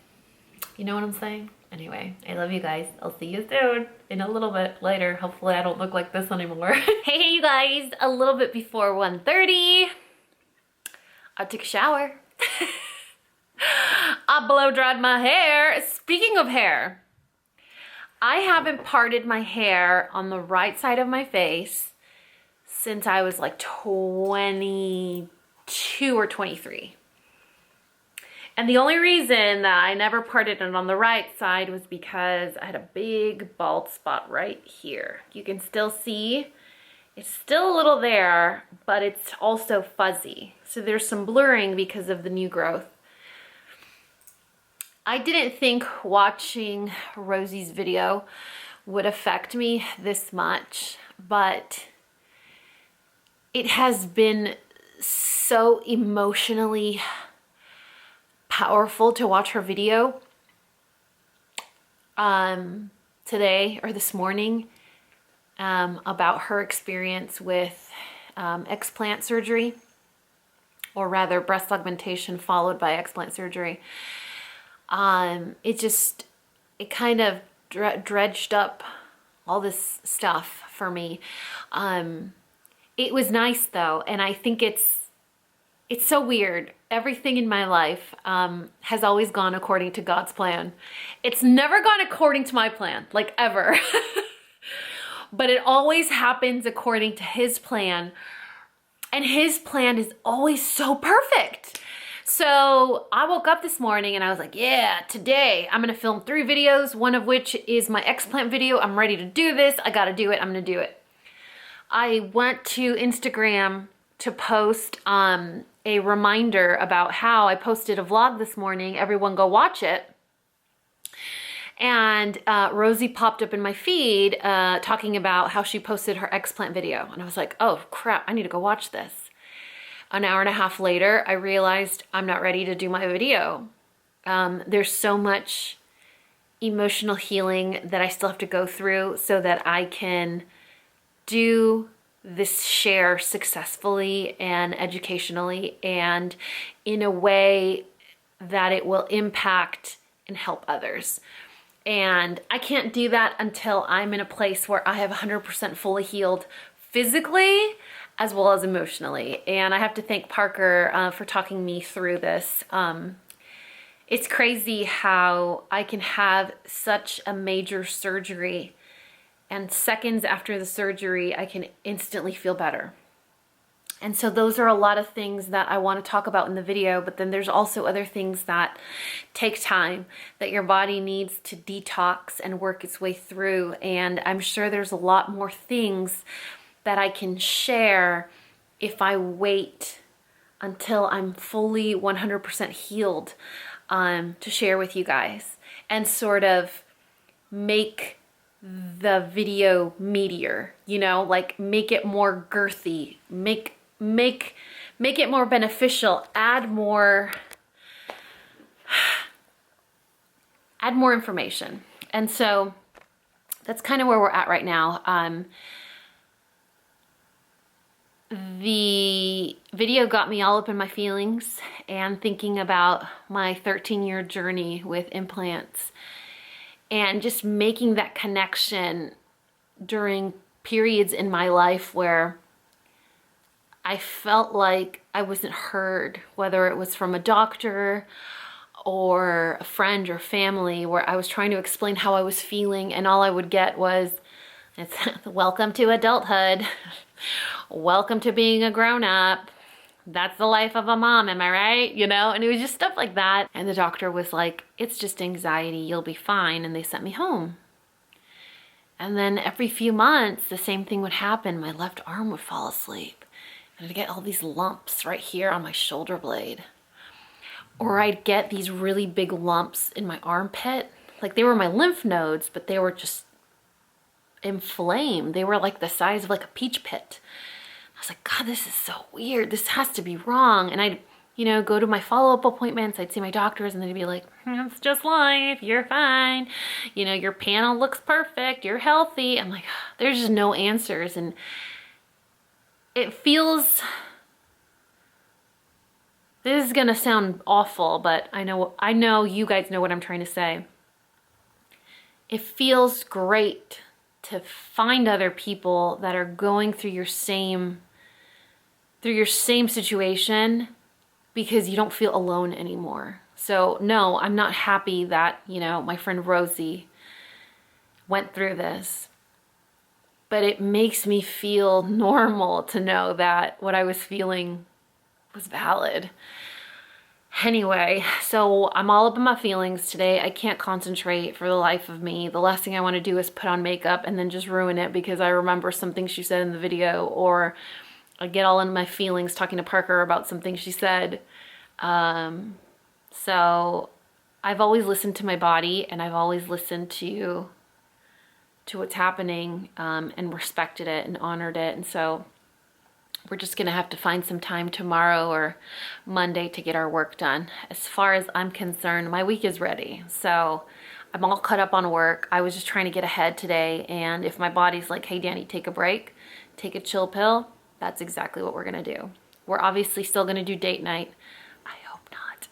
You know what I'm saying? Anyway, I love you guys. I'll see you soon in a little bit later. Hopefully I don't look like this anymore. Hey you guys, a little bit before 1:30, I took a shower. I blow dried my hair. Speaking of hair, I haven't parted my hair on the right side of my face since I was like 22 or 23. And the only reason that I never parted it on the right side was because I had a big bald spot right here. You can still see it's still a little there, but it's also fuzzy. So there's some blurring because of the new growth. I didn't think watching Rosie's video would affect me this much, but it has been so emotionally powerful to watch her video today or this morning about her experience with explant surgery, or rather breast augmentation followed by explant surgery. It kind of dredged up all this stuff for me. It was nice though, and I think it's so weird. Everything in my life has always gone according to God's plan. It's never gone according to my plan, like ever. But it always happens according to His plan, and His plan is always so perfect. So I woke up this morning and I was like, yeah, today I'm gonna film 3 videos, one of which is my explant video. I'm ready to do this. I gotta do it. I'm gonna do it. I went to Instagram to post a reminder about how I posted a vlog this morning. Everyone go watch it. And Rosie popped up in my feed talking about how she posted her explant video. And I was like, oh crap, I need to go watch this. An hour and a half later, I realized I'm not ready to do my video. There's so much emotional healing that I still have to go through so that I can do this share successfully and educationally and in a way that it will impact and help others. And I can't do that until I'm in a place where I have 100% fully healed physically as well as emotionally. And I have to thank Parker for talking me through this. It's crazy how I can have such a major surgery and seconds after the surgery, I can instantly feel better. And so those are a lot of things that I want to talk about in the video, but then there's also other things that take time, that your body needs to detox and work its way through. And I'm sure there's a lot more things that I can share if I wait until I'm fully 100% healed to share with you guys and sort of make the video meatier, you know, like make it more girthy, make it more beneficial, add more information. And so that's kind of where we're at right now. The video got me all up in my feelings and thinking about my 13-year journey with implants and just making that connection during periods in my life where I felt like I wasn't heard, whether it was from a doctor or a friend or family, where I was trying to explain how I was feeling and all I would get was, it's welcome to adulthood. Welcome to being a grown-up. That's the life of a mom, am I right? You know, and it was just stuff like that. And the doctor was like, it's just anxiety, you'll be fine. And they sent me home. And then every few months, the same thing would happen. My left arm would fall asleep. And I'd get all these lumps right here on my shoulder blade. Or I'd get these really big lumps in my armpit. Like they were my lymph nodes, but they were just inflamed. They were like the size of like a peach pit. I was like, God, this is so weird. This has to be wrong. And I'd, you know, go to my follow-up appointments. I'd see my doctors and they'd be like, it's just life. You're fine. You know, your panel looks perfect. You're healthy. I'm like, there's just no answers. And it feels, this is going to sound awful, but I know you guys know what I'm trying to say. It feels great to find other people that are going through your same situation because you don't feel alone anymore. So no, I'm not happy that, you know, my friend Rosie went through this, but it makes me feel normal to know that what I was feeling was valid. Anyway, so I'm all up in my feelings today. I can't concentrate for the life of me. The last thing I want to do is put on makeup and then just ruin it because I remember something she said in the video, or I get all in my feelings talking to Parker about something she said. So I've always listened to my body and I've always listened to what's happening and respected it and honored it. And so we're just gonna have to find some time tomorrow or Monday to get our work done. As far as I'm concerned, my week is ready. So I'm all caught up on work. I was just trying to get ahead today. And if my body's like, hey, Dani, take a break, take a chill pill, that's exactly what we're gonna do. We're obviously still gonna do date night. I hope not.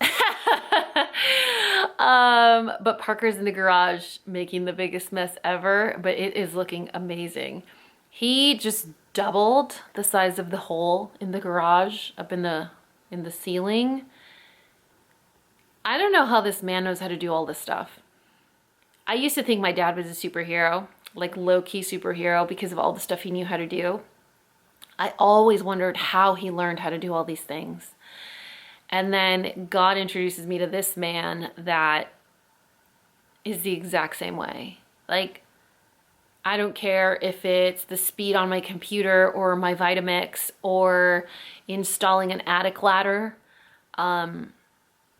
But Parker's in the garage making the biggest mess ever, but it is looking amazing. He just doubled the size of the hole in the garage up in the ceiling. I don't know how this man knows how to do all this stuff. I used to think my dad was a superhero, like low-key superhero, because of all the stuff he knew how to do. I always wondered how he learned how to do all these things. And then God introduces me to this man that is the exact same way. Like, I don't care if it's the speed on my computer or my Vitamix or installing an attic ladder.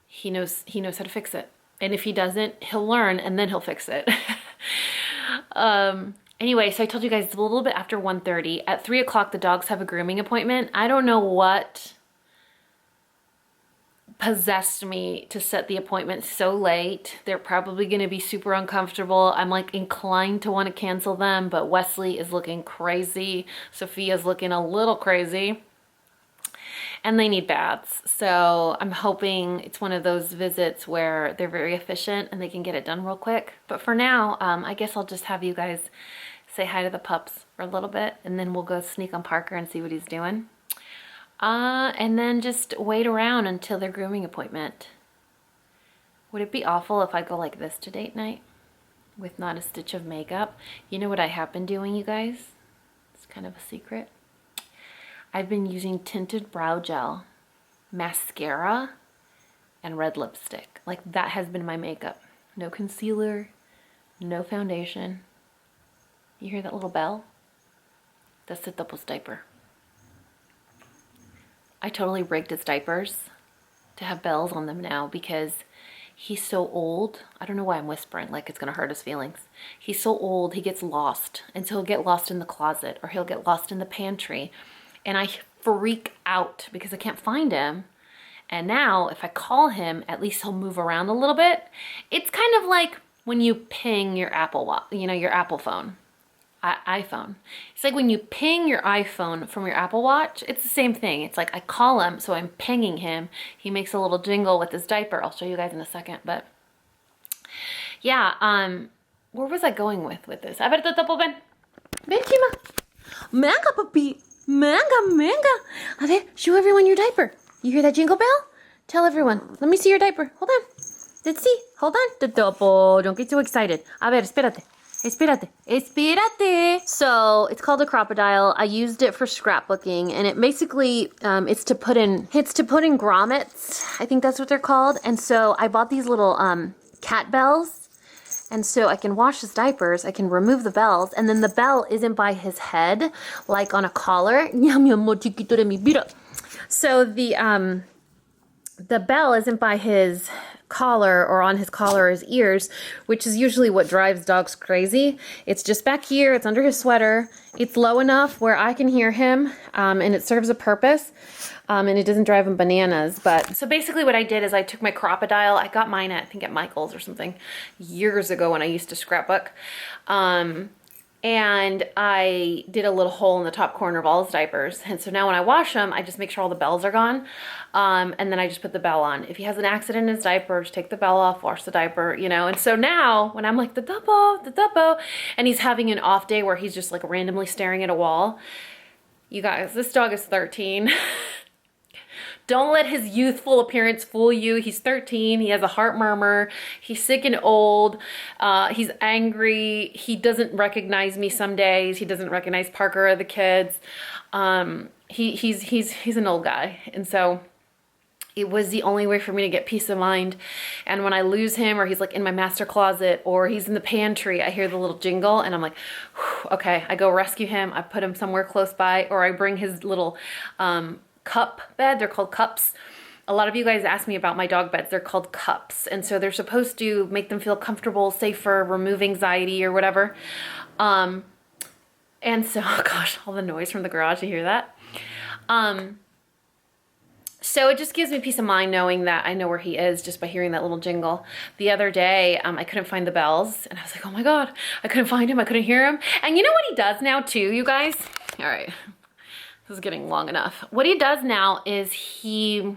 He knows how to fix it. And if he doesn't, he'll learn and then he'll fix it. Anyway, so I told you guys it's a little bit after 1:30. At 3 o'clock, the dogs have a grooming appointment. I don't know what possessed me to set the appointment so late. They're probably going to be super uncomfortable. I'm like inclined to want to cancel them, but Wesley is looking crazy. Sophia's looking a little crazy. And they need baths. So I'm hoping it's one of those visits where they're very efficient and they can get it done real quick. But for now, I guess I'll just have you guys say hi to the pups for a little bit, and then we'll go sneak on Parker and see what he's doing. And then just wait around until their grooming appointment. Would it be awful if I go like this to date night with not a stitch of makeup? You know what I have been doing, you guys? It's kind of a secret. I've been using tinted brow gel, mascara, and red lipstick. Like, that has been my makeup. No concealer, no foundation. You hear that little bell? That's Totopoh's diaper. I totally rigged his diapers to have bells on them now because he's so old. I don't know why I'm whispering like it's gonna hurt his feelings. He's so old, he gets lost. And so he'll get lost in the closet or he'll get lost in the pantry. And I freak out because I can't find him. And now if I call him, at least he'll move around a little bit. It's kind of like when you ping your Apple Watch, you know, your Apple phone. iPhone. It's like when you ping your iPhone from your Apple Watch, it's the same thing. It's like I call him, so I'm pinging him. He makes a little jingle with his diaper. I'll show you guys in a second, but yeah, where was I going with this? A ver, Totopoh, ven. Ven, Chima. Manga, papi. Manga. A ver, show everyone your diaper. You hear that jingle bell? Tell everyone. Let me see your diaper. Hold on. Let's see. Hold on, Totopoh. Don't get so excited. A ver, espérate. Espérate. So it's called a crocodile. I used it for scrapbooking, and it basically it's to put in grommets. I think that's what they're called. And so I bought these little cat bells, and so I can wash his diapers. I can remove the bells, and then the bell isn't by his head like on a collar. So the bell isn't by his collar or on his collar or his ears, which is usually what drives dogs crazy. It's just back here. It's under his sweater. It's low enough where I can hear him, and it serves a purpose, and it doesn't drive him bananas. But so basically what I did is I took my crocodile. I got mine at, I think, at Michael's or something years ago when I used to scrapbook. And I did a little hole in the top corner of all his diapers. And so now when I wash them, I just make sure all the bells are gone. And then I just put the bell on. If he has an accident in his diaper, just take the bell off, wash the diaper, you know. And so now when I'm like, Totopoh, and he's having an off day where he's just like randomly staring at a wall. You guys, this dog is 13. Don't let his youthful appearance fool you. He's 13. He has a heart murmur. He's sick and old. He's angry. He doesn't recognize me some days. He doesn't recognize Parker or the kids. He's an old guy. And so it was the only way for me to get peace of mind. And when I lose him, or he's like in my master closet, or he's in the pantry, I hear the little jingle and I'm like, okay, I go rescue him. I put him somewhere close by, or I bring his little, cup bed. They're called cups. A lot of you guys ask me about my dog beds. They're called cups. And so they're supposed to make them feel comfortable, safer, remove anxiety or whatever. And so, oh gosh, all the noise from the garage, you hear that? So it just gives me peace of mind knowing that I know where he is just by hearing that little jingle. The other day, I couldn't find the bells and I was like, oh my God, I couldn't find him. I couldn't hear him. And you know what he does now too, you guys? All right. This is getting long enough. What he does now is he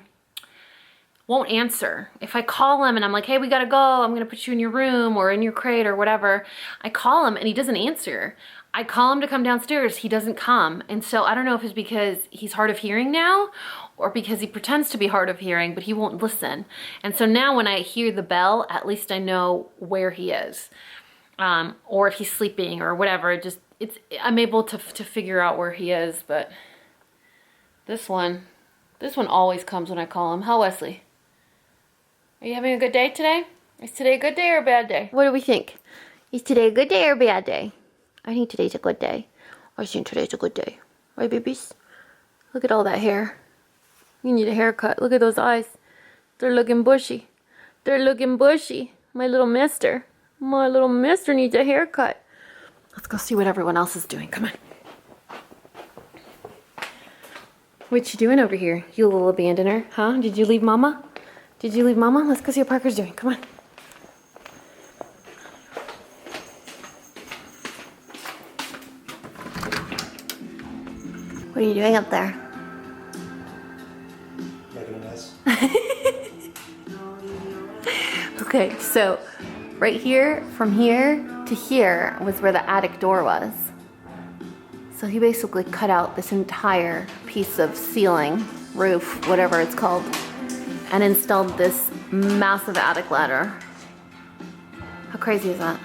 won't answer. If I call him and I'm like, hey, we gotta go, I'm gonna put you in your room or in your crate or whatever, I call him and he doesn't answer. I call him to come downstairs, he doesn't come. And so I don't know if it's because he's hard of hearing now or because he pretends to be hard of hearing, but he won't listen. And so now when I hear the bell, at least I know where he is. Or if he's sleeping or whatever, I'm able to figure out where he is, but this one always comes when I call him. How, Wesley? Are you having a good day today? Is today a good day or a bad day? What do we think? Is today a good day or a bad day? I think today's a good day. I think today's a good day. Right, babies? Look at all that hair. You need a haircut. Look at those eyes. They're looking bushy. They're looking bushy. My little mister. My little mister needs a haircut. Let's go see what everyone else is doing. Come on. What you doing over here, you little abandoner? Huh? Did you leave Mama? Did you leave Mama? Let's go see what Parker's doing. Come on. What are you doing up there? Making a mess. Okay, so right here, from here to here was where the attic door was. So he basically cut out this entire piece of ceiling, roof, whatever it's called, and installed this massive attic ladder. How crazy is that?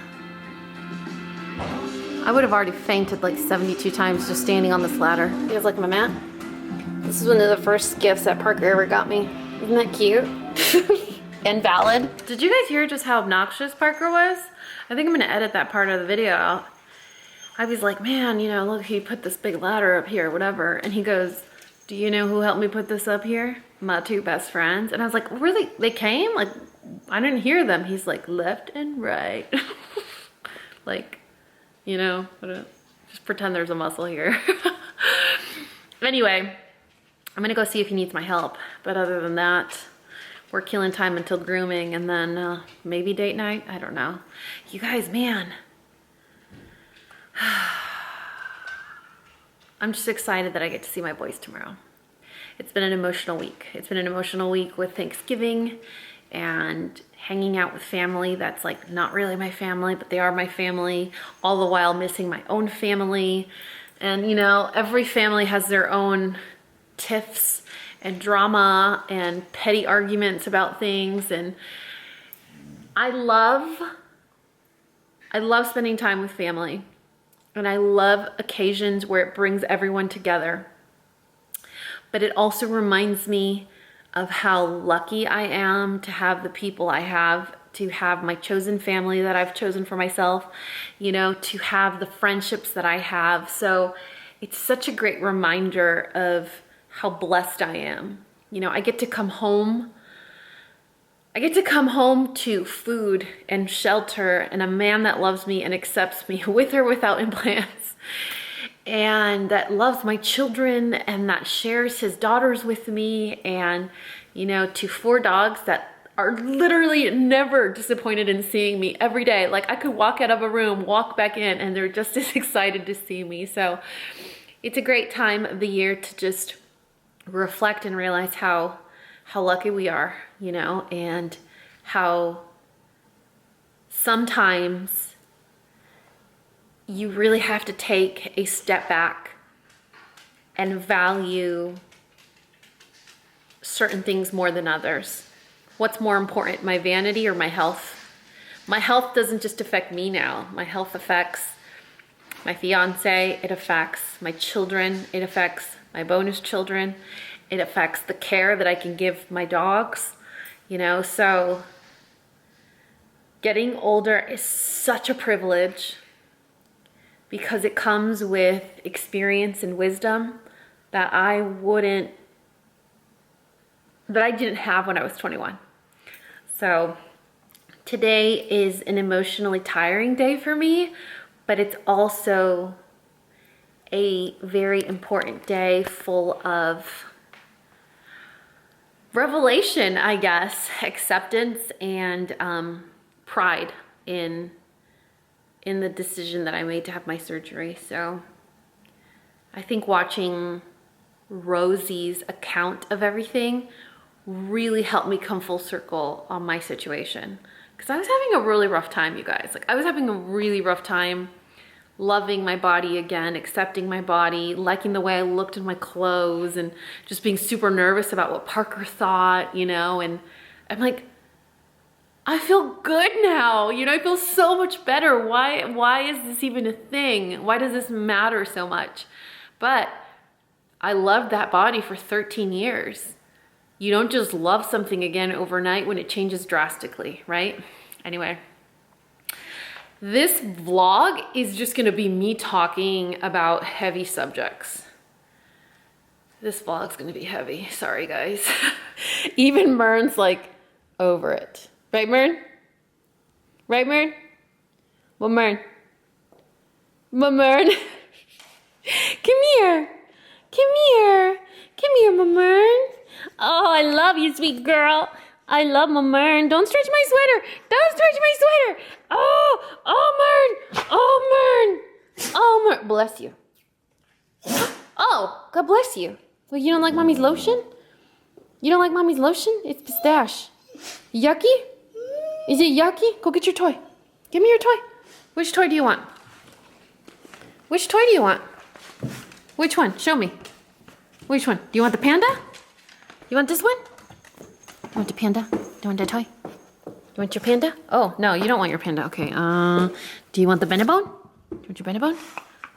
I would have already fainted like 72 times just standing on this ladder. You guys like my mat? This is one of the first gifts that Parker ever got me. Isn't that cute? And valid. Did you guys hear just how obnoxious Parker was? I think I'm gonna edit that part of the video out. I was like, man, you know, look, he put this big ladder up here, whatever. And he goes, do you know who helped me put this up here? My two best friends. And I was like, really? They came? Like, I didn't hear them. He's like, left and right. Like, you know, just pretend there's a muscle here. Anyway, I'm gonna go see if he needs my help. But other than that, we're killing time until grooming and then maybe date night. I don't know. You guys, man. I'm just excited that I get to see my boys tomorrow. It's been an emotional week. It's been an emotional week with Thanksgiving and hanging out with family that's like not really my family, but they are my family, all the while missing my own family. And you know, every family has their own tiffs and drama and petty arguments about things. And I love spending time with family. And I love occasions where it brings everyone together. But it also reminds me of how lucky I am to have the people I have, to have my chosen family that I've chosen for myself, you know, to have the friendships that I have. So it's such a great reminder of how blessed I am. You know, I get to come home to food and shelter and a man that loves me and accepts me with or without implants, and that loves my children and that shares his daughters with me, and, you know, to 4 dogs that are literally never disappointed in seeing me every day. Like, I could walk out of a room, walk back in, and they're just as excited to see me. So it's a great time of the year to just reflect and realize how lucky we are, you know, and how sometimes you really have to take a step back and value certain things more than others. What's more important, my vanity or my health? My health doesn't just affect me now. My health affects my fiance, it affects my children, it affects my bonus children, it affects the care that I can give my dogs, you know. So getting older is such a privilege because it comes with experience and wisdom that I didn't have when I was 21. So today is an emotionally tiring day for me, but it's also a very important day full of revelation, I guess, acceptance, and pride in the decision that I made to have my surgery. So I think watching Rosie's account of everything really helped me come full circle on my situation, because I was having a really rough time, you guys. Like, I was having a really rough time loving my body again, accepting my body, liking the way I looked in my clothes, and just being super nervous about what Parker thought, you know. And I'm like, I feel good now, you know, I feel so much better. Why is this even a thing? Why does this matter so much? But I loved that body for 13 years. You don't just love something again overnight when it changes drastically, right? Anyway, This vlog is just gonna be me talking about heavy subjects. This vlog's gonna be heavy, sorry guys. Even Mern's like over it. Right, Mern? Right, Mern? Well, Mern. Well, Mern. Come here. Come here. Come here, my Mern. Oh, I love you, sweet girl. I love my Mern. Don't stretch my sweater. Don't stretch my sweater. Oh, Mern. Oh, Mern. Oh, Mern. Bless you. Oh, God bless you. Well, you don't like mommy's lotion? You don't like mommy's lotion? It's pistache. Yucky? Is it yucky? Go get your toy. Give me your toy. Which toy do you want? Which toy do you want? Which one? Show me. Which one? Do you want the panda? You want this one? You want the panda? Do you want that toy? You want your panda? Oh, no, you don't want your panda. Okay, do you want the Benebone? Do you want your Benebone?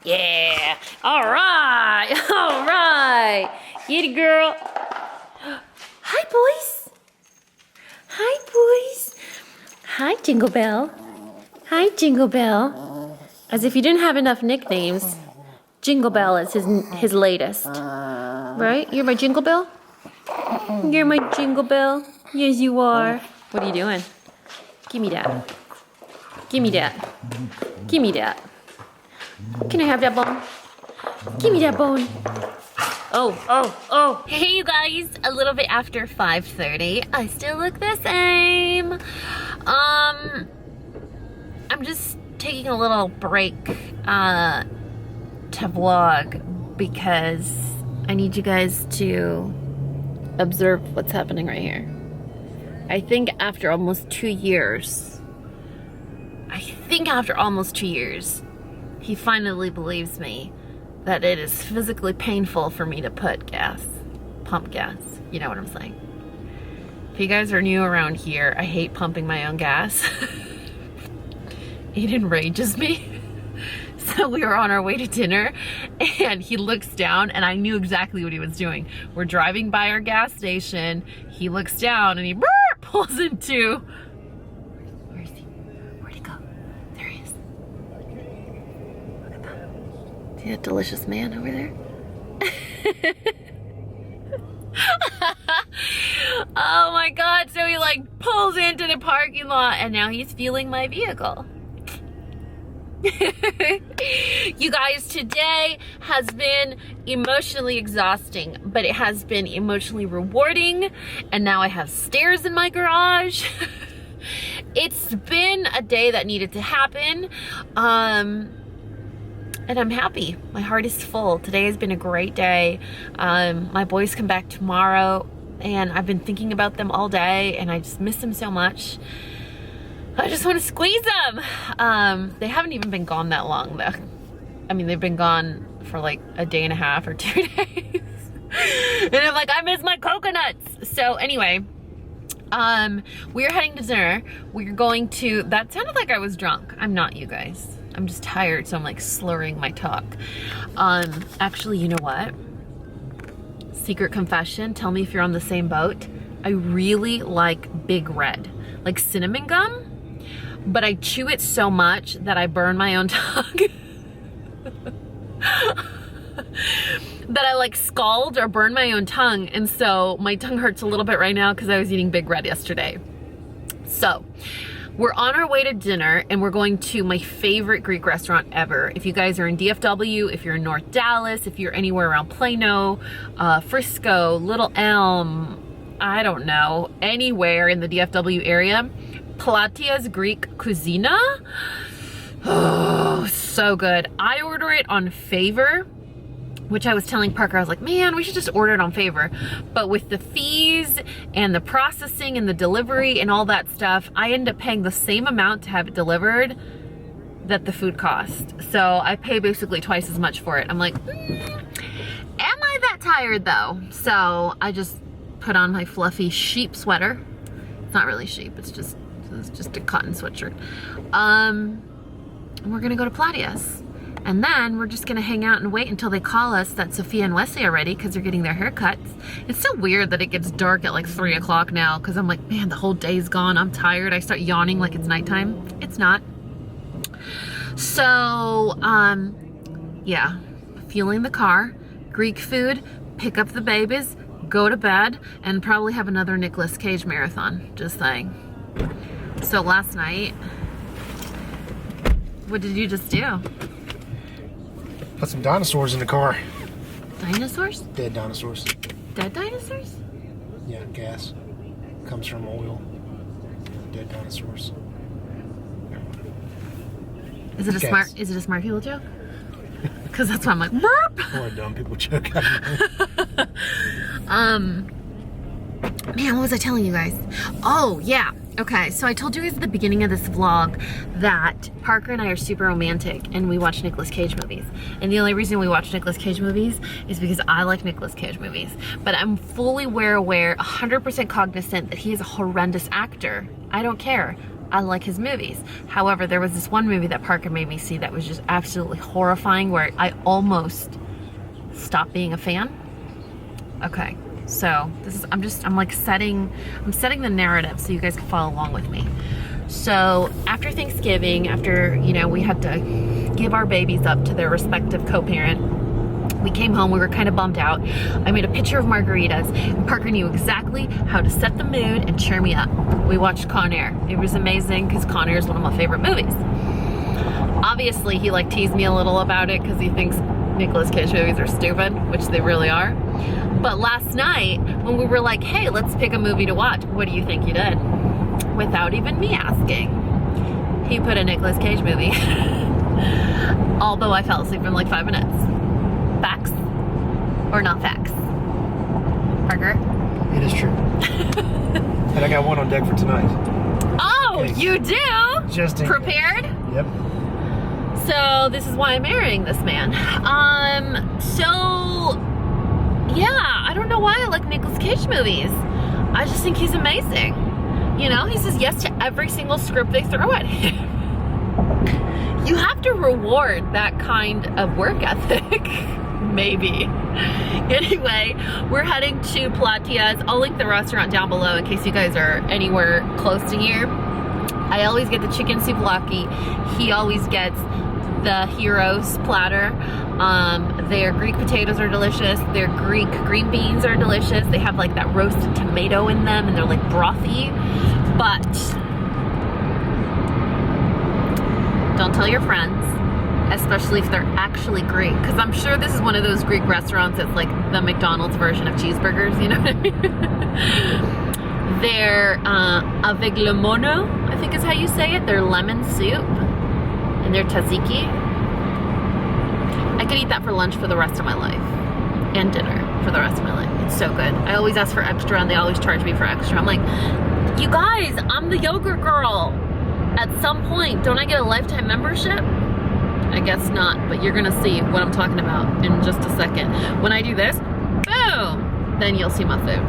Yeah! All right! All right! Get it, girl! Hi, boys! Hi, boys! Hi, Jingle Bell. Hi, Jingle Bell. As if you didn't have enough nicknames, Jingle Bell is his latest. Right? You're my Jingle Bell? You're my Jingle Bell. Yes, you are. What are you doing? Give me that. Give me that. Give me that. Can I have that bone? Give me that bone. Oh. Hey, you guys. A little bit after 5:30. I still look the same. I'm just taking a little break to vlog because I need you guys to observe what's happening right here. I think after almost 2 years, he finally believes me that it is physically painful for me to pump gas. You know what I'm saying? If you guys are new around here, I hate pumping my own gas. It enrages me. So we were on our way to dinner and he looks down and I knew exactly what he was doing. We're driving by our gas station. He looks down and he pulls into, where is he? Where'd he go? There he is. Look at that. See that delicious man over there? Oh my God. So he like pulls into the parking lot and now he's fueling my vehicle. You guys, today has been emotionally exhausting, but it has been emotionally rewarding, and now I have stairs in my garage. It's been a day that needed to happen, and I'm happy. My heart is full. Today has been a great day. My boys come back tomorrow, and I've been thinking about them all day, and I just miss them so much. I just want to squeeze them. They haven't even been gone that long though. I mean, they've been gone for like a day and a half or 2 days. And I'm like, I miss my coconuts. So anyway, we're heading to dinner. We're going to, that sounded like I was drunk. I'm not, you guys. I'm just tired, so I'm like slurring my talk. Actually, you know what? Secret confession, tell me if you're on the same boat. I really like Big Red, like cinnamon gum. But I chew it so much that I burn my own tongue. That I like scald or burn my own tongue. And so my tongue hurts a little bit right now because I was eating Big Red yesterday. So we're on our way to dinner and we're going to my favorite Greek restaurant ever. If you guys are in DFW, if you're in North Dallas, if you're anywhere around Plano, Frisco, Little Elm, I don't know, anywhere in the DFW area, Platia's Greek Cuisina. Oh, so good. I order it on Favor, which I was telling Parker, I was like, man, we should just order it on Favor. But with the fees and the processing and the delivery and all that stuff, I end up paying the same amount to have it delivered that the food cost. So I pay basically twice as much for it. I'm like, am I that tired though? So I just put on my fluffy sheep sweater. It's not really sheep, it's just a cotton sweatshirt. And we're gonna go to Platia's. And then we're just gonna hang out and wait until they call us that Sophia and Wesley are ready because they're getting their haircuts. It's so weird that it gets dark at like 3 o'clock now because I'm like, man, the whole day's gone. I'm tired. I start yawning like it's nighttime. It's not. So, yeah, fueling the car, Greek food, pick up the babies, go to bed, and probably have another Nicolas Cage marathon, just saying. So last night, what did you just do? Put some dinosaurs in the car. Dinosaurs? Dead dinosaurs. Dead dinosaurs? Yeah, gas. Comes from oil. Dead dinosaurs. Is it a Gas. smart people joke? Because that's why I'm like, burp! Or a dumb people joke. Man, what was I telling you guys? Oh, yeah. Okay, so I told you guys at the beginning of this vlog that Parker and I are super romantic and we watch Nicolas Cage movies. And the only reason we watch Nicolas Cage movies is because I like Nicolas Cage movies. But I'm fully aware, 100% cognizant that he is a horrendous actor. I don't care. I like his movies. However, there was this one movie that Parker made me see that was just absolutely horrifying where I almost stopped being a fan. Okay. So this is, I'm setting the narrative so you guys can follow along with me. So after Thanksgiving, after, you know, we had to give our babies up to their respective co-parent, we came home, we were kind of bummed out. I made a picture of margaritas and Parker knew exactly how to set the mood and cheer me up. We watched Con Air. It was amazing because Con Air is one of my favorite movies. Obviously he like teased me a little about it because he thinks Nicolas Cage movies are stupid, which they really are. But last night, when we were like, hey, let's pick a movie to watch, what do you think he did? Without even me asking, he put a Nicolas Cage movie. Although I fell asleep in like 5 minutes. Facts or not facts? Parker? It is true. And I got one on deck for tonight. Oh, Okay. you do? Just in Prepared? Yep. So this is why I'm marrying this man. Yeah, I don't know why I like Nicolas Cage movies. I just think he's amazing. You know, he says yes to every single script they throw at him. You have to reward that kind of work ethic. Maybe. Anyway, we're heading to Platia's. I'll link the restaurant down below in case you guys are anywhere close to here. I always get the chicken souvlaki. He always gets the Heroes platter. Their Greek potatoes are delicious. Their Greek green beans are delicious. They have like that roasted tomato in them and they're like brothy. But don't tell your friends, especially if they're actually Greek, because I'm sure this is one of those Greek restaurants that's like the McDonald's version of cheeseburgers, you know what I mean? Their aviglamono, I think is how you say it, their lemon soup, and their tzatziki. I could eat that for lunch for the rest of my life, and dinner for the rest of my life. It's so good. I always ask for extra, and they always charge me for extra. I'm like, you guys, I'm the yogurt girl. At some point, don't I get a lifetime membership? I guess not, but you're gonna see what I'm talking about in just a second. When I do this, boom, then you'll see my food.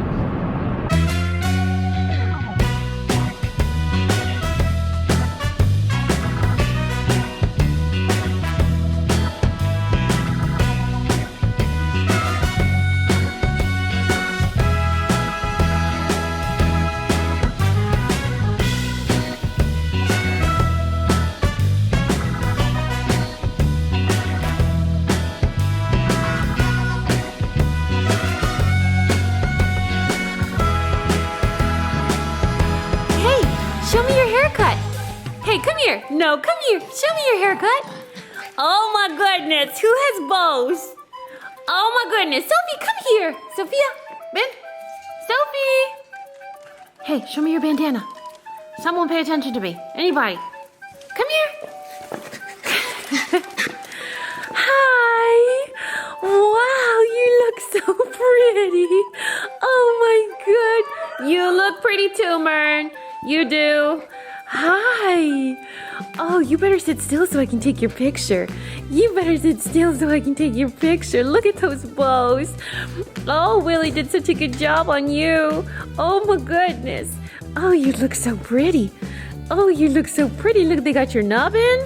Show me your haircut. Hey, come here. No, come here. Show me your haircut. Oh my goodness, who has bows? Oh my goodness, Sophie, come here. Sophia, Ben, Sophie. Hey, show me your bandana. Someone pay attention to me. Anybody. Come here. Hi. Wow, you look so pretty. Oh my god. You look pretty too, Mern. You do. Hi. Oh, you better sit still so I can take your picture. You better sit still so I can take your picture. Look at those bows. Oh, Willie did such a good job on you. Oh my goodness. Oh, you look so pretty. Oh, you look so pretty. Look, they got your nubbin.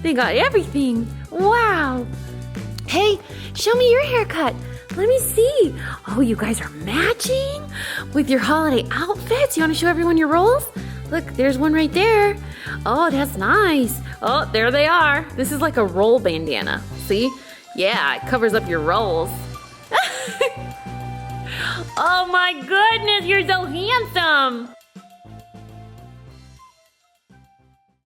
They got everything. Wow. Hey, show me your haircut. Let me see. Oh, you guys are matching with your holiday outfits. You want to show everyone your rolls? Look, there's one right there. Oh, that's nice. Oh, there they are. This is like a roll bandana. See? Yeah, it covers up your rolls. Oh my goodness, you're so handsome.